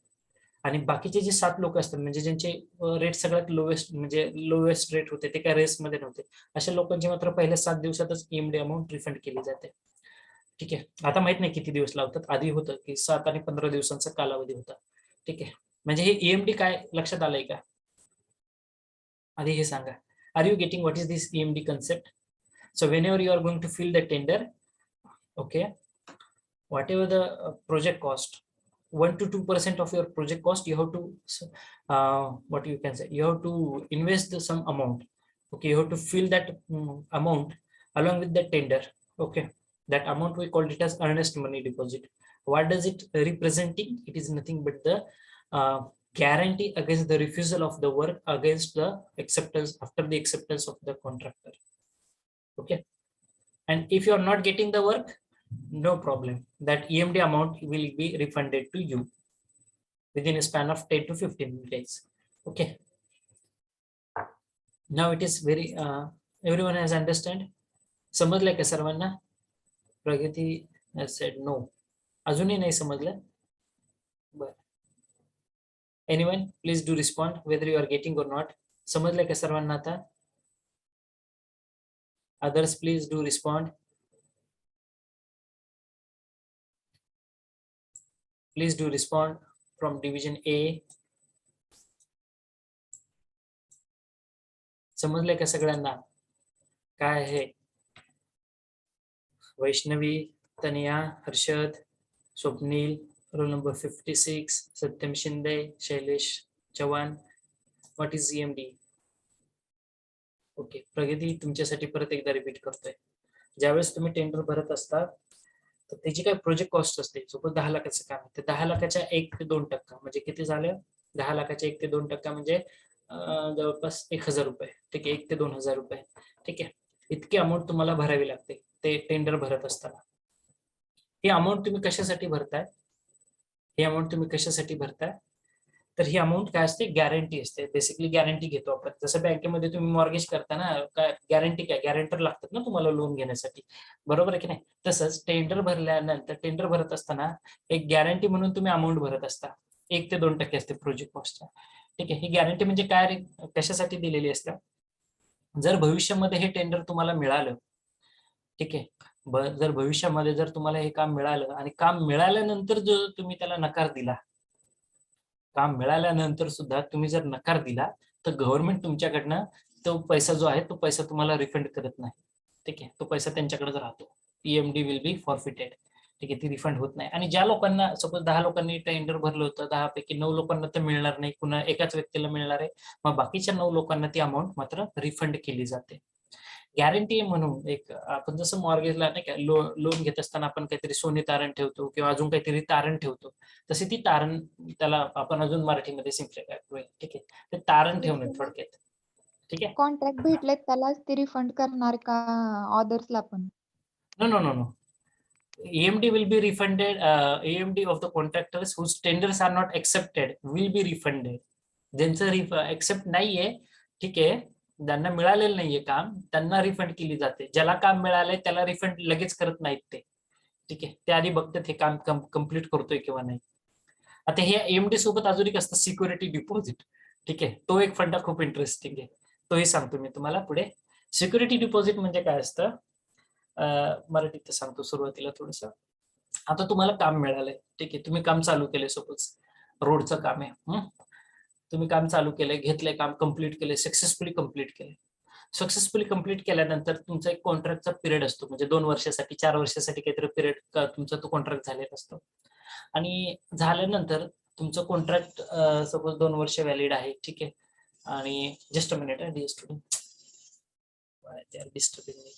आणि बाकीचे जे 7 लोक असतात, म्हणजे ज्यांचे रेट सगळ्यात लोएस्ट, म्हणजे लोएस्ट रेट होते, ते काय रेसमध्ये नव्हते, अशा लोकांची मात्र पहिल्या 7 दिवसातच ईएमडी अमाऊंट रिफंड केली जाते. ठीक आहे, आता माहित नाही किती दिवस लावतात, आधी होतं की 7 आणि 15 दिवसांचा कालावधी होता. ठीक आहे, म्हणजे हे ईएमडी काय लक्षात आलंय का? आधी हे सांगा, are you getting what is this EMD concept? So whenever you are going to fill the tender, okay, whatever the project cost, 1 to 2% of your project cost, you have to what you can say, you have to invest some amount. Okay, you have to fill that amount along with the tender. Okay, that amount we called it as earnest money deposit. What does it representing? It is nothing but the guarantee against the refusal of the work, against the acceptance, after the acceptance of the contractor. Okay, and if you are not getting the work, no problem, that EMD amount will be refunded to you within a span of 10 to 15 days. Okay, now it is very everyone has understand. समजलंय का सर्वांना? प्रगती has said no. अजूनही नाही समजलं? बरं, anyone please do respond whether you are getting or not. समजलंय का सर्वांना आता? Others please do respond. Please do respond from division A. समजलंय का सगळ्यांना काय आहे? Vaishnavi, Tania, Harshad, Swapnil, roll number 56, Satyam Shinde, Shailesh Chavan, what is EMD? Okay, प्रगती तुमच्यासाठी परत एकदा रिपीट करतोय. ज्यावेळेस तुम्ही टेंडर भरत असता तर त्याची काय प्रोजेक्ट कॉस्ट असते, सपोज 10 लाखाचं काम आहे, तर 10 लाखाच्या 1 ते 2% म्हणजे किती झालं? 10 लाखाच्या 1 ते 2% म्हणजे जवळपास 1000 रुपये. ठीक आहे, 1 ते 2000 रुपये. ठीक आहे, इतकी अमाऊंट तुम्हाला भरावी लागते ते टेंडर भरत असताना. ही अमाऊंट तुम्ही कशासाठी भरताय? ही अमाऊंट तुम्ही कशासाठी भरताय? तर ही अमाऊंट काय असते? गॅरंटी असते. बेसिकली गॅरंटी घेतो आपण. जसं बँकेमध्ये तुम्ही मॉर्गेज करता ना, काय गॅरंटी, काय गॅरंटर लागतात ना तुम्हाला लोन घेण्यासाठी, बरोबर आहे की नाही? तसंच टेंडर भरल्यानंतर, टेंडर भरत असताना एक गॅरंटी म्हणून तुम्ही अमाऊंट भरत असता, 1 ते 2% असते प्रोजेक्ट कॉस्टच्या. ठीक आहे, ही गॅरंटी म्हणजे काय, कशासाठी दिलेली असते? जर भविष्यामध्ये हे टेंडर तुम्हाला मिळालं, ठीक आहे, जर भविष्यामध्ये जर तुम्हाला हे काम मिळालं आणि काम मिळाल्यानंतर जर तुम्ही त्याला नकार दिला, काम मिळाल्यानंतर सुद्धा तुम्ही जर नकार दिला, तर गव्हर्नमेंट तुमच्याकडनं तो पैसा जो आहे, तो पैसा तुम्हाला रिफंड करत नाही. ठीक आहे, तो पैसा त्यांच्याकडेच राहतो. EMD will be forfeited. ठीक आहे, ती रिफंड होत नाही. आणि ज्या लोकांना, सपोज 10 लोकांनी टेंडर भरलं होतं, 10 पैकी 9 लोकांना तर मिळणार नाही, पुन्हा एकाच व्यक्तीला मिळणार आहे, मग बाकीच्या 9 लोकांना ती अमाऊंट मात्र रिफंड केली जाते. गॅरंटी म्हणून एक, आपण जसं मॉर्गेजला नाही का लोन घेत असताना आपण काहीतरी सोने तारण ठेवतो किंवा अजून काहीतरी तारण ठेवतो, तशी ती तारण, त्याला आपण अजून मराठीमध्ये सिम्प्लिफाय करूया. ठीक आहे, ते तारण ठेवणे थोडक्यात. ठीक आहे. कॉन्ट्रॅक्ट भेटले त्यालाच ते रिफंड करणार का ऑदर्सला पण? No, no, no, no. AMD will be refunded. AMD of the contractors whose tenders are not accepted will be refunded. ज्यांचं एक्सेप्ट नाहीये, ठीक आहे, ज्यांना मिळालेलं नाहीये काम, त्यांना रिफंड केली जाते. ज्याला काम मिळालंय त्याला रिफंड लगेच करत नाहीत ते. ठीक आहे, ते आधी बघतात हे काम कम्प्लीट करतोय किंवा नाही. आता हे AMD सोबत अजून एक असतं सिक्युरिटी डिपॉझिट. ठीक आहे, तो एक फंडा खूप इंटरेस्टिंग आहे, तोही सांगतो मी तुम्हाला पुढे. सिक्युरिटी डिपॉझिट म्हणजे काय असतं, मराठीत सांगतो सुरुवातीला थोडस. आता तुम्हाला काम मिळालंय, ठीक आहे, तुम्ही काम चालू केले, सपोज रोडचं काम आहे, तुम्ही काम चालू केलंय, घेतलंय काम, कम्प्लीट केलंय, सक्सेसफुली कम्प्लीट केलंय. सक्सेसफुली कम्प्लीट केल्यानंतर तुमचा एक कॉन्ट्रॅक्टचा पिरियड असतो, म्हणजे 2 वर्षासाठी 4 वर्षासाठी काहीतरी पिरियड तुमचा तो कॉन्ट्रॅक्ट झालेला असतो. आणि झाल्यानंतर तुमचं कॉन्ट्रॅक्ट सपोज 2 वर्ष व्हॅलिड आहे, ठीक आहे. आणि just a minute, disturbing me.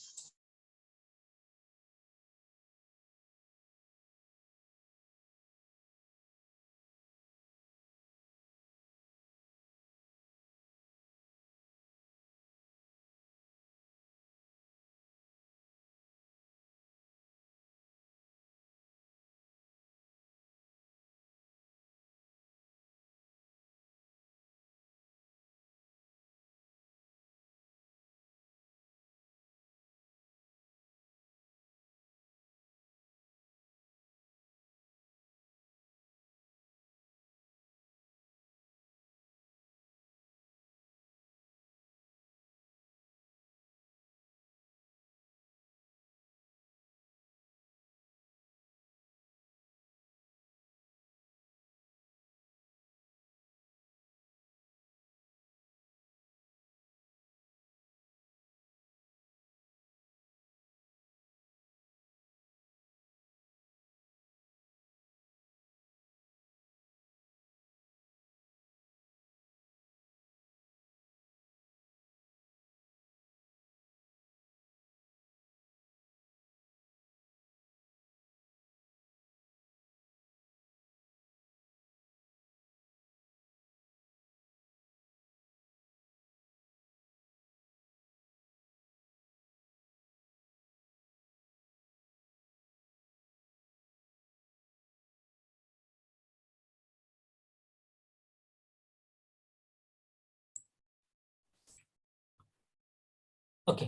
Okay,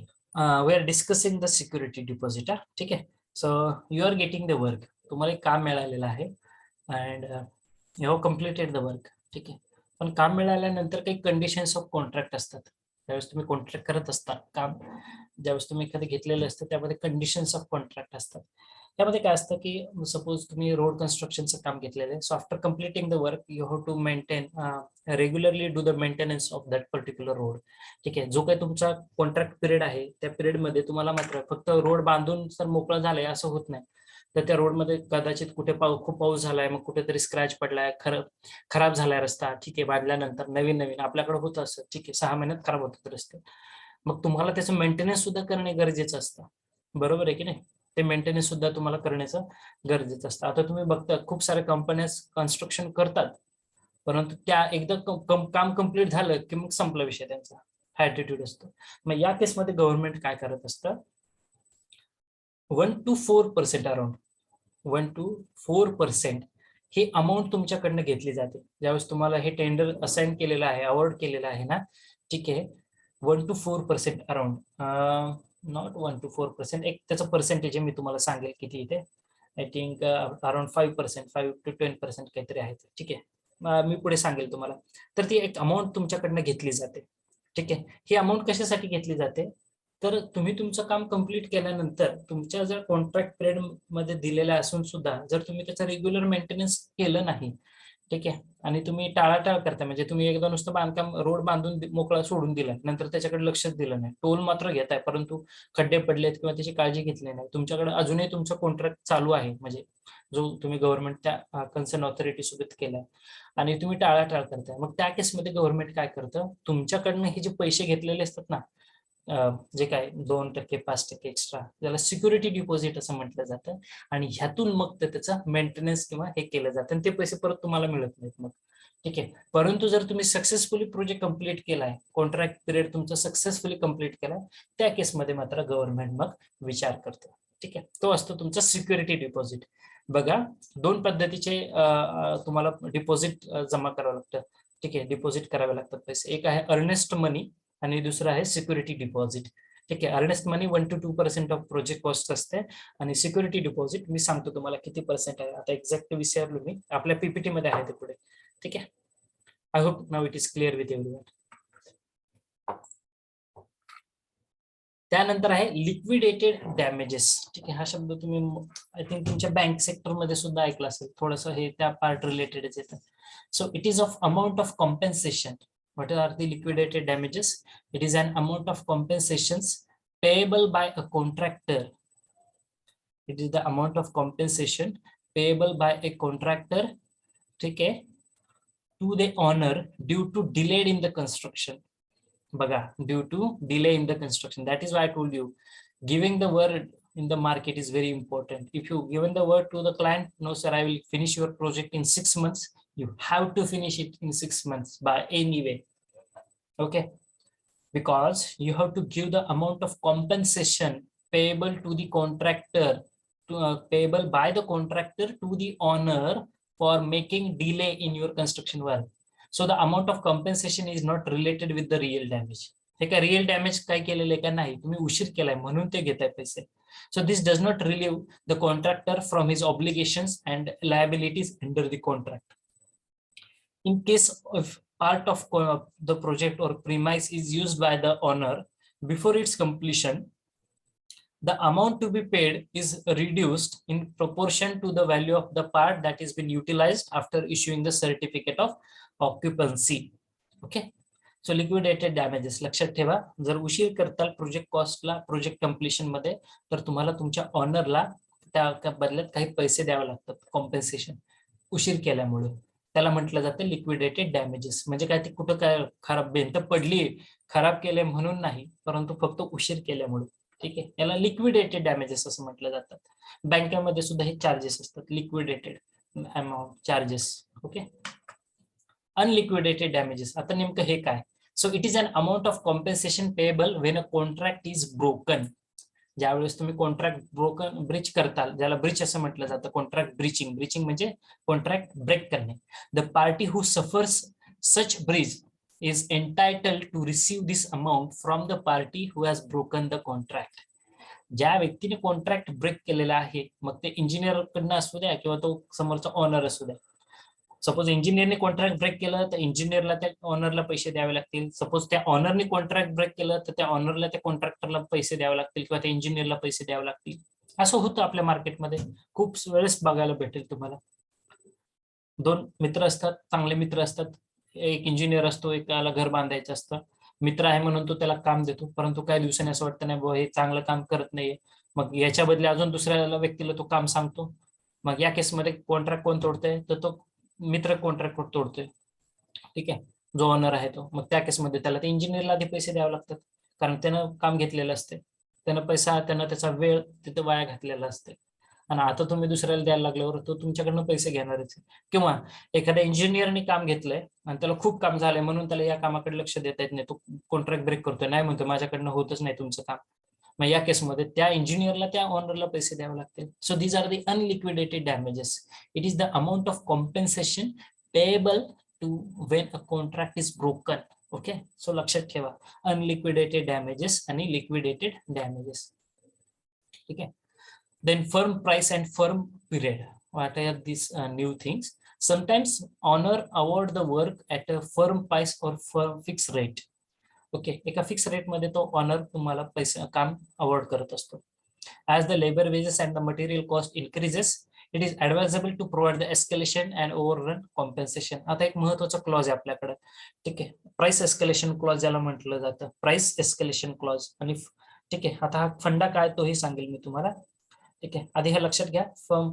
we are discussing the security deposit. ठीक आहे, so you are getting the work, तुम्हाला एक काम मिळालेलं आहे and you have completed the work. ठीक आहे, पण काम मिळाल्यानंतर काही कंडिशन्स ऑफ कॉन्ट्रॅक्ट असतात. ज्यावेळेस तुम्ही कॉन्ट्रॅक्ट करत असता काम, ज्यावेळेस तुम्ही एखादं घेतलेलं असतं त्यामध्ये कंडिशन्स ऑफ कॉन्ट्रॅक्ट असतात. त्यामध्ये काय असतं की सपोज तुम्ही रोड कन्स्ट्रक्शनचं काम घेतलेलं आहे, so after completing the work you have to maintain regularly do the maintenance of that particular road. ठीक आहे, जो काही तुमचा कॉन्ट्रॅक्ट पिरियड आहे त्या पिरियडमध्ये तुम्हाला मात्र फक्त रोड बांधून तर मोकळं झालंय असं होत नाही, तर त्या रोडमध्ये कदाचित कुठे खूप पाऊस झालाय, मग कुठेतरी स्क्रॅच पडलाय, खराब झालाय रस्ता. ठीक आहे, बांधल्यानंतर नवीन आपल्याकडे होतं असं, ठीक आहे, 6 महिन्यात खराब होतात रस्ते, मग तुम्हाला त्याचं मेंटेनन्स सुद्धा करणे गरजेचं असतं. बरोबर आहे की नाही? ते मेंटेनन्स सुद्धा तुम्हाला करण्याचं गरजेचं असतं. आता तुम्ही बघता खूप साऱ्या कंपन्या कन्स्ट्रक्शन करतात, परंतु त्या एकदा काम कम्प्लीट झालं की मग संपला विषय त्यांचा, हा ऍटिट्यूड असतो. मग या केसमध्ये गव्हर्नमेंट काय करत असतं, 1 to 4% around 1 to 4% he amount तुमच्याकडनं घेतली जाते. ज्यावेळेस तुम्हाला हे टेंडर असाइन केलेलं आहे, अवॉर्ड केलेलं आहे ना, ठीक आहे, 1 to 4% अराउंड, नॉट 1 to 4%, एक त्याचं पर्सेंटेज मी तुम्हाला सांगेल किती इथे, आय थिंक अराउंड 5%, 5 to 10% काहीतरी आहे. ठीक आहे, मी पुढे सांगेल तुम्हाला. तर ती एक अमाऊंट तुमच्याकडनं घेतली जाते. ठीक आहे, ही अमाऊंट कशासाठी घेतली जाते, तर तुम्ही तुमचं काम कम्प्लीट केल्यानंतर तुमच्या जर कॉन्ट्रॅक्ट पिरियड मध्ये दिलेल्या असून सुद्धा जर तुम्ही त्याचं रेग्युलर मेंटेनन्स केलं नाही, ठीक आहे, आणि तुम्ही टाळाटाळ करता, म्हणजे तुम्ही एकदा नुसतं बांधकाम रोड बांधून मोकळा सोडून दिला, नंतर त्याच्याकडे लक्षच दिलं नाही, टोल मात्र घेताय परंतु खड्डे पडलेत किंवा त्याची काळजी घेतली नाही, तुमच्याकडे अजूनही तुमचं कॉन्ट्रॅक्ट चालू आहे, म्हणजे जो तुम्ही गव्हर्नमेंट त्या कन्सर्न ऑथॉरिटी सोबत केलाय, आणि तुम्ही टाळाटाळ करताय, मग त्या केसमध्ये गव्हर्नमेंट काय करतं, तुमच्याकडनं हे जे पैसे घेतलेले असतात ना, जे काय 2%, 5% एक्स्ट्रा, त्याला सिक्युरिटी डिपॉझिट असं म्हटलं जातं. आणि ह्यातून मग त्याचं मेंटेनन्स किंवा हे केलं जातं आणि ते पैसे परत तुम्हाला मिळत नाहीत मग. ठीक आहे. परंतु जर तुम्ही सक्सेसफुली प्रोजेक्ट कंप्लीट केलाय, कॉन्ट्रॅक्ट पिरियड तुमचा सक्सेसफुली कंप्लीट केलाय, त्या केसमध्ये मात्र गव्हर्नमेंट मग विचार करतो. ठीक आहे. तो असतो तुमचा सिक्युरिटी डिपॉझिट. बघा, 2 पद्धतीचे तुम्हाला डिपॉझिट जमा करावं लागतं. ठीक आहे, डिपॉझिट करावे लागतात पैसे. एक आहे अर्नेस्ट मनी आणि दुसरं आहे सिक्युरिटी डिपॉझिट. ठीक आहे. Earnest money 1 to 2% of project cost असते आणि सिक्युरिटी डिपॉझिट मी सांगतो तुम्हाला किती पर्सेंट आहे. आता एक्झॅक्ट विसरलो मी, आपल्या पीपीटी मध्ये आहे ते पुढे. ठीक आहे. I hope now it is clear with everyone. त्यानंतर आहे लिक्विडेटेड डॅमेजेस. ठीक आहे. हा शब्द तुम्ही आय थिंक तुमच्या बँक सेक्टर मध्ये सुद्धा ऐकला असेल. थोडंसं हे त्या पार्ट रिलेटेडच येतं. सो it is of amount of compensation. What are the liquidated damages? It is an amount of compensations payable by a contractor. It is the amount of compensation payable by a contractor, okay, to the owner due to delay in the construction. Baga, due to delay in the construction. That is why I told you, giving the word in the market is very important. If you given the word to the client, no sir, I will finish your project in 6 months, you have to finish it in 6 months by any way. Okay, because you have to give the amount of compensation payable to the contractor, payable by the contractor to the owner for making delay in your construction work. So the amount of compensation is not related with the real damage. हे काय real damage काय केलेलं आहे का नाही, तुम्ही उशीर केलाय म्हणून ते घेताय पैसे. So this does not relieve the contractor from his obligations and liabilities under the contract. In case of part of the project or premise is used by the owner before its completion, the amount to be paid is reduced in proportion to the value of the part that has been utilized after issuing the certificate of occupancy. Okay, so liquidated damages लक्षात ठेवा. जर उशीर करताल project कॉस्टला project completion मध्ये, तर तुम्हाला तुमच्या ऑनरला त्या बदल्यात काही पैसे द्यावे लागतात, कॉम्पेन्सेशन उशीर केल्यामुळे. त्याला म्हटलं जातं लिक्विडेटेड डॅमेजेस. म्हणजे काय, ते कुठं काय खराब भिंत पडली, खराब केले म्हणून नाही, परंतु फक्त उशीर केल्यामुळे. ठीक आहे. याला लिक्विडेटेड डॅमेजेस असं म्हटलं जातं. बँकेमध्ये सुद्धा हे चार्जेस असतात, liquidated amount charges. Okay. Unliquidated damages, आता नेमकं हे काय? So it is an amount of compensation payable when a contract is broken. ज्यावेळेस तुम्ही कॉन्ट्रॅक्ट ब्रीच करताल, ज्याला ब्रीच असं म्हटलं जातं, कॉन्ट्रॅक्ट ब्रीचिंग. ब्रीचिंग म्हणजे कॉन्ट्रॅक्ट ब्रेक करणे. The party who suffers such breach is entitled to receive this amount from the party who has broken the contract. ज्या व्यक्तीने कॉन्ट्रॅक्ट ब्रेक केलेला आहे, मग ते इंजिनियर कडनं असू द्या किंवा तो समोरचा ऑनर असू द्या. सपोज इंजिनियरने कॉन्ट्रॅक्ट ब्रेक केलं तर इंजिनियरला त्या ऑनरला पैसे द्यावे लागतील. सपोज त्या ऑनरने कॉन्ट्रॅक्ट ब्रेक केलं तर त्या ऑनरला त्या कॉन्ट्रॅक्टरला पैसे द्यावे लागतील किंवा त्या इंजिनियरला पैसे द्यावे लागतील. असं होतं आपल्या मार्केटमध्ये, खूप वेळेस बघायला भेटेल तुम्हाला. 2 मित्र असतात, चांगले मित्र असतात. एक इंजिनियर असतो, एकाला घर बांधायचं असतं. मित्र आहे म्हणून तो त्याला काम देतो, परंतु काही दिवसांनी असं वाटतं नाही बुवा हे चांगलं काम करत नाहीये, मग याच्या बदले अजून दुसऱ्या व्यक्तीला तो काम सांगतो. मग या केसमध्ये कॉन्ट्रॅक्ट कोण तोडतोय, तर तो मित्र कॉन्ट्रॅक्ट तोडतोय. ठीक आहे, जो ऑनर आहे तो. मग त्या केसमध्ये त्याला ते इंजिनियरला आधी पैसे द्यावे लागतात, कारण त्यानं काम घेतलेलं असते, त्यानं त्याचा वेळ तिथे वाया घातलेला असते. आणि आता तुम्ही दुसऱ्याला द्यायला लागल्यावर तो तुमच्याकडनं पैसे घेणारच. किंवा एखाद्या इंजिनियरने काम घेतलंय आणि त्याला खूप काम झालंय म्हणून त्याला या कामाकडे लक्ष देता येत नाही, तो कॉन्ट्रॅक्ट ब्रेक करतोय, नाही म्हणतो माझ्याकडनं होतच नाही तुमचं काम. मग या केसमध्ये त्या इंजिनियरला त्या ऑनरला पैसे द्यावे लागतील. So these are the unliquidated damages. It is the amount of compensation payable to when a contract is broken. Okay, so लक्षात ठेवा, अनलिक्विडेटेड डॅमेजेस आणि लिक्विडेटेड डॅमेजेस. ठीक आहे. Then firm price and firm period. What are these new things? Sometimes owner award the work at a firm price or firm fixed rate. Okay, एका fix rate मध्ये तो honour तुम्हाला पैसे काम award करत असतो. As the labor wages and the material cost increases, it is advisable to provide the escalation and overrun compensation. आता एक महत्त्वाचा क्लॉज आहे आपल्याकडे. ठीक आहे, प्राइस एस्केलेशन क्लॉज ज्याला म्हटलं जातं, प्राइस एस्केलेशन क्लॉज. आणि ठीक आहे, आता हा फंडा काय तोही सांगेल मी तुम्हाला. ठीक आहे. आधी हे लक्षात घ्या, फर्म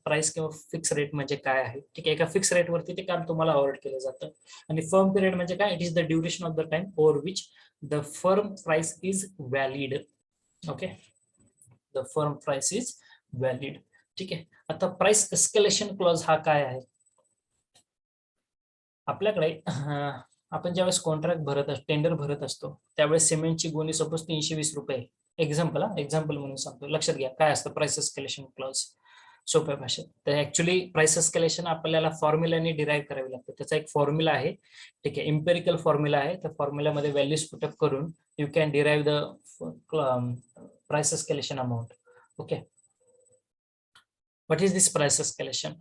प्राइस किंवा फिक्स रेट म्हणजे काय आहे. ठीक आहे. एका फिक्स रेट वरती ते काम तुम्हाला अवॉर्ड केलं जातं. आणि फर्म पिरियड म्हणजे काय, it is the duration of the time over which the firm price is valid. Okay, the firm price is valid. ठीक आहे. आता प्राइस एस्केलेशन क्लॉज हा काय आहे. आपल्याकडे आपण ज्यावेळेस कॉन्ट्रॅक्ट भरत असतो, टेंडर भरत असतो, त्यावेळेस सिमेंटची गोणी सपोज 320 रुपये, एक्झाम्पल म्हणून सांगतो, लक्षात घ्या काय असतं प्राइस एस्केलेशन क्लॉज सोप्या भाषेत. तर ऍक्च्युली प्राइस एस्केलेशन आपल्याला फॉर्म्युलाने डिराईव्ह करावी लागते. त्याचा एक फॉर्म्युला आहे. ठीक आहे, इम्पेरिकल फॉर्म्युला आहे. त्या फॉर्म्युल्यामध्ये व्हॅल्यूज पुटअप करून you can derive the price escalation amount. Okay, what is this price escalation?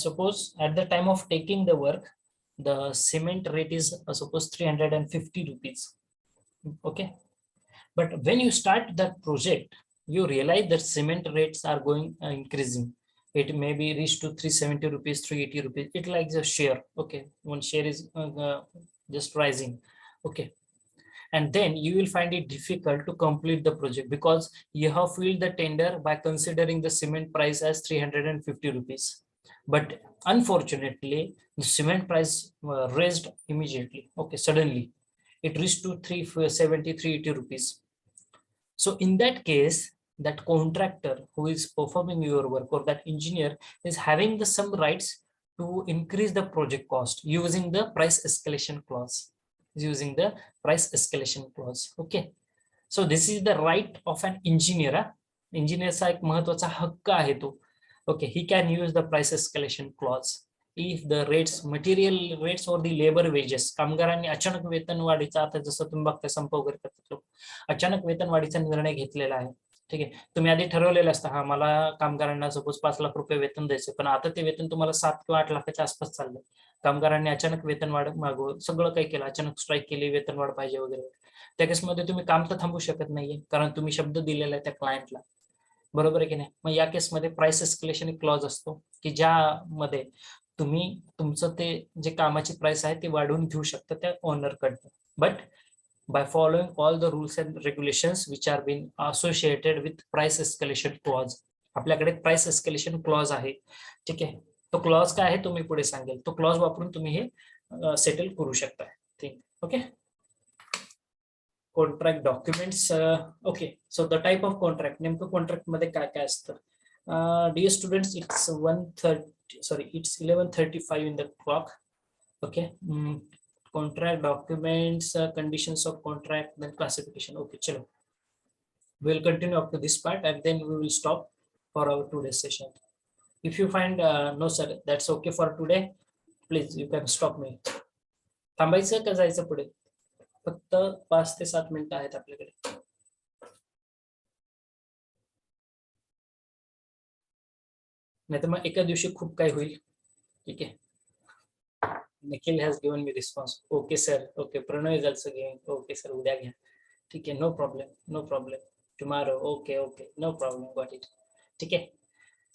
Suppose at the time of taking the work, the cement rate is suppose 350 rupees. Okay, but when you start that project, you realize that cement rates are going increasing. It may be reached to 370 rupees, 380 rupees. It like the share. Okay, one share is just rising. Okay, and then you will find it difficult to complete the project because you have filled the tender by considering the cement price as 350 rupees. But unfortunately, the cement price raised immediately. Okay, suddenly it reached to 370, 380 rupees. So in that case, that contractor who is performing your work or that engineer is having the some rights to increase the project cost using the price escalation clause. Okay, so this is the right of an engineer. Engineerचा एक महत्वाचा हक्क आहे तो. Okay, he can use the price escalation clause if the rates, material rates or the labor wages, कामगारांनी अचानक वेतन वाढीचा, आता जसं तुम्ही बघता संप वगैरे करतात लोक, अचानक वेतन वाढीचा निर्णय घेतलेला आहे. ठीक आहे, तुम्ही आधी ठरवलेलं असतं, हा मला कामगारांना सपोज 5 लाख रुपये वेतन द्यायचे, पण आता ते वेतन तुम्हाला 7 किंवा 8 लाखाच्या आसपास चाललंय. कामगारांनी अचानक वेतन वाढ मागव सगळं काही केलं, अचानक स्ट्राईक केली, वेतन वाढ पाहिजे वगैरे. त्या केसमध्ये तुम्ही काम तर थांबू शकत नाहीये, कारण तुम्ही शब्द दिलेला आहे त्या क्लायंटला. बरोबर आहे की नाही. मग या केसमध्ये प्राइस एस्केलेशन एक क्लॉज असतो की ज्यामध्ये तुम्ही तुमचं ते जे कामाची प्राइस आहे ती वाढवून घेऊ शकता त्या ओनर कडनं, but by following all the rules and regulations which are being associated with price escalation clause. आपल्याकडे प्राइस एस्केलेशन क्लॉज आहे. ठीक आहे, तो क्लॉज काय आहे तो मी पुढे सांगेल. तो क्लॉज वापरून तुम्ही हे सेटल करू शकता. ठीक, okay. Contract documents. Okay, so the type of contract, नेमकं कॉन्ट्रॅक्ट मध्ये काय काय असतं. Dear students, it's 11:35 in the clock. Okay, contract documents, conditions of contract, then classification. Okay, chalo, we'll continue up to this part and then we will stop for our today's session. If you find no sir, that's okay for today, please you can stop me. थांबायचं का जायचं पुढे. फक्त 5 ते 7 मिनिटं आहेत आपल्याकडे. नाही तर मग एका दिवशी खूप काय होईल. ठीक आहे, Nikhil has given me response. Okay sir. Okay, Pranav is also giving. Okay sir, उद्या घ्या. ठीक आहे, no problem. Tomorrow. Okay, no problem, got it. ठीक आहे.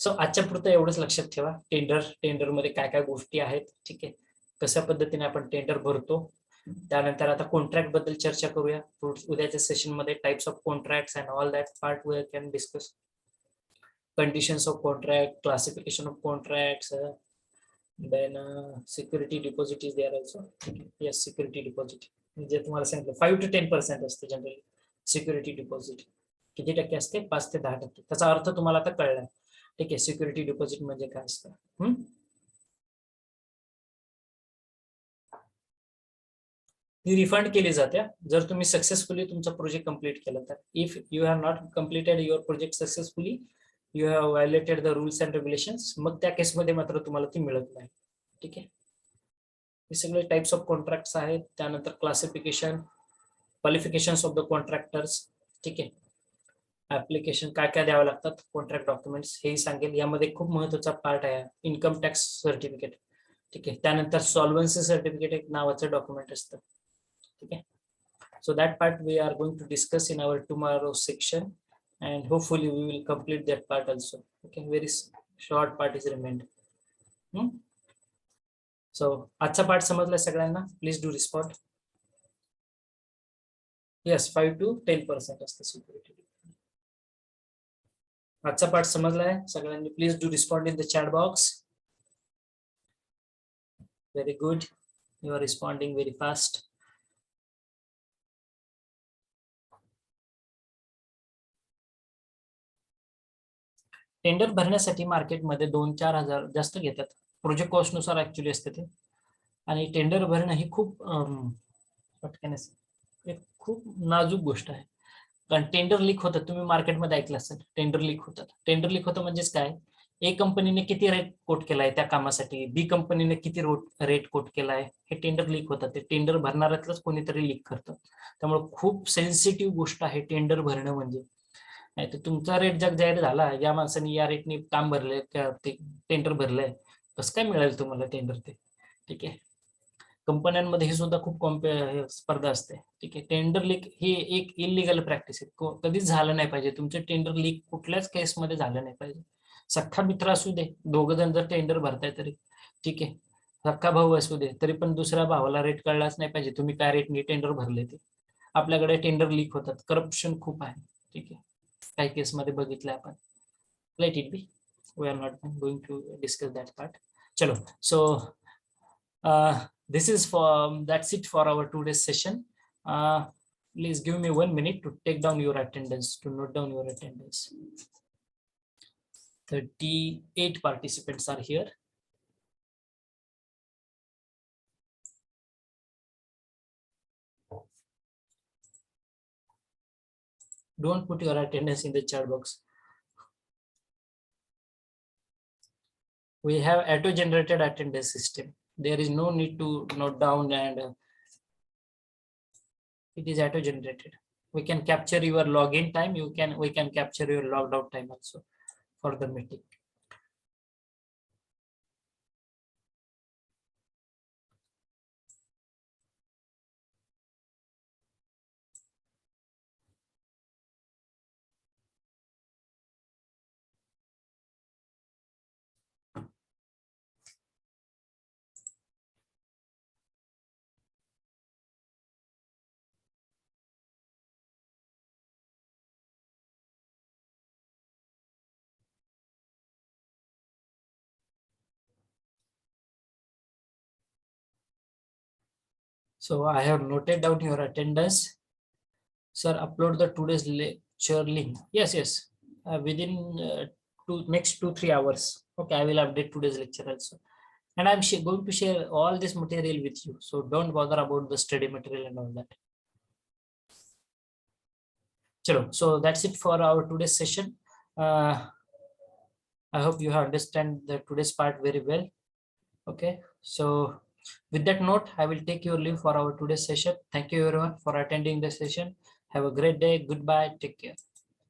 सो आजच्या पुरतं एवढंच लक्षात ठेवा. टेंडर मध्ये काय काय गोष्टी आहेत. ठीक आहे, कशा पद्धतीने आपण टेंडर भरतो. त्यानंतर आता कॉन्ट्रॅक्ट बद्दल चर्चा करूया उद्याच्या सेशन मध्ये. Types of contracts and all that part we can discuss. Conditions of contract, classification of contracts, then security deposit is there also. Yes, security deposit जे तुम्हाला सांगितलं 5 to 10% असते जनरली सिक्युरिटी डिपॉझिट. किती टक्के असते? 5 ते 10%. त्याचा अर्थ तुम्हाला आता कळलाय. ठीक आहे, सिक्युरिटी डिपॉझिट म्हणजे काय असतं. ती रिफंड केली जाते जर तुम्ही सक्सेसफुली तुमचा प्रोजेक्ट कंप्लीट केला तर. If you have not completed your project successfully, you have violated the rules and regulations, मग त्या केसमध्ये मात्र तुम्हाला ती मिळत नाही. ठीक आहे, हे सगळे टाइप्स ऑफ कॉन्ट्रॅक्ट्स आहेत. त्यानंतर classification, qualifications of the contractors. ठीक आहे, ऍप्लिकेशन काय काय द्यावं लागतात, कॉन्ट्रॅक्ट डॉक्युमेंट्स हेही सांगेल. यामध्ये खूप महत्वाचा पार्ट आहे इन्कम टॅक्स सर्टिफिकेट. ठीक आहे, त्यानंतर सॉल्व्हन्सी सर्टिफिकेट एक नावाचं डॉक्युमेंट असतं. ठीक आहे, so that part we are going to discuss in our tomorrow section and hopefully we will complete that part also. Okay, very short part is remained. So आजचा part समजला सगळ्यांना? Please do respond. Yes, 5 to 10% असते security. आजचा पाठ समजलाय सगळ्यांनी? Please do respond in the chat box. Very good, you are responding very fast. Tender भरण्यासाठी मार्केटमध्ये 2-4 हजार जास्त घेतात. प्रोजेक्ट कॉस्ट नुसार ऍक्च्युली असते ते. आणि टेंडर भरणं ही खूप एक खूप नाजूक गोष्ट आहे. कारण टेंडर लीक होतात. तुम्ही मार्केटमध्ये ऐकलं असेल, टेंडर लीक होतात. टेंडर लीक होतं म्हणजेच काय? ए कंपनीने किती रेट कोट केलाय त्या कामासाठी, बी कंपनीने किती रेट कोट केलाय, हे टेंडर लीक होतात. ते टेंडर भरणाऱ्यातलंच कोणीतरी लीक करतं. त्यामुळे खूप सेन्सिटिव्ह गोष्ट आहे टेंडर भरणं म्हणजे. नाही तर तुमचा रेट जग जाहीर झाला, या माणसाने या रेटने काम भरलंय, ते टेंडर भरलंय, कसं काय मिळेल तुम्हाला टेंडर ते? ठीक आहे. कंपन्यांमध्ये ही सुद्धा खूप स्पर्धा असते. ठीक आहे. टेंडर लीक ही एक इलिगल प्रॅक्टिस आहे. कधीच झालं नाही पाहिजे. तुमचे टेंडर लीक कुठल्याच केसमध्ये झालं नाही पाहिजे. सख्खा मित्र असू दे, दोघ जण जर टेंडर भरताय तरी ठीक आहे. सख्खा भाऊ असू दे तरी पण दुसऱ्या भावाला रेट कळलाच नाही पाहिजे तुम्ही काय रेटने टेंडर भरले ते. आपल्याकडे टेंडर लीक होतात, करप्शन खूप आहे. ठीक आहे. काही केसमध्ये बघितलंय आपण. Let it be, we are not going to discuss that part. चलो, so this is for that's it for our today's session. Please give me 1 minute to take down your attendance, to note down your attendance. 38 participants are here. Don't put your attendance in the chat box. We have auto generated attendance system. There is no need to note down, and it is auto generated. We can capture your login time. We can capture your logged out time also for the meeting. So I have noted down your attendance. Sir, upload the today's lecture link. Yes, within next 2-3 hours. Okay, I will update today's lecture also. And I'm going to share all this material with you. So don't bother about the study material and all that. Chalo, so that's it for our today's session. I hope you have understand the today's part very well. Okay, so with that note, I will take your leave for our today's session. Thank you everyone for attending the session. Have a great day. Goodbye. Take care.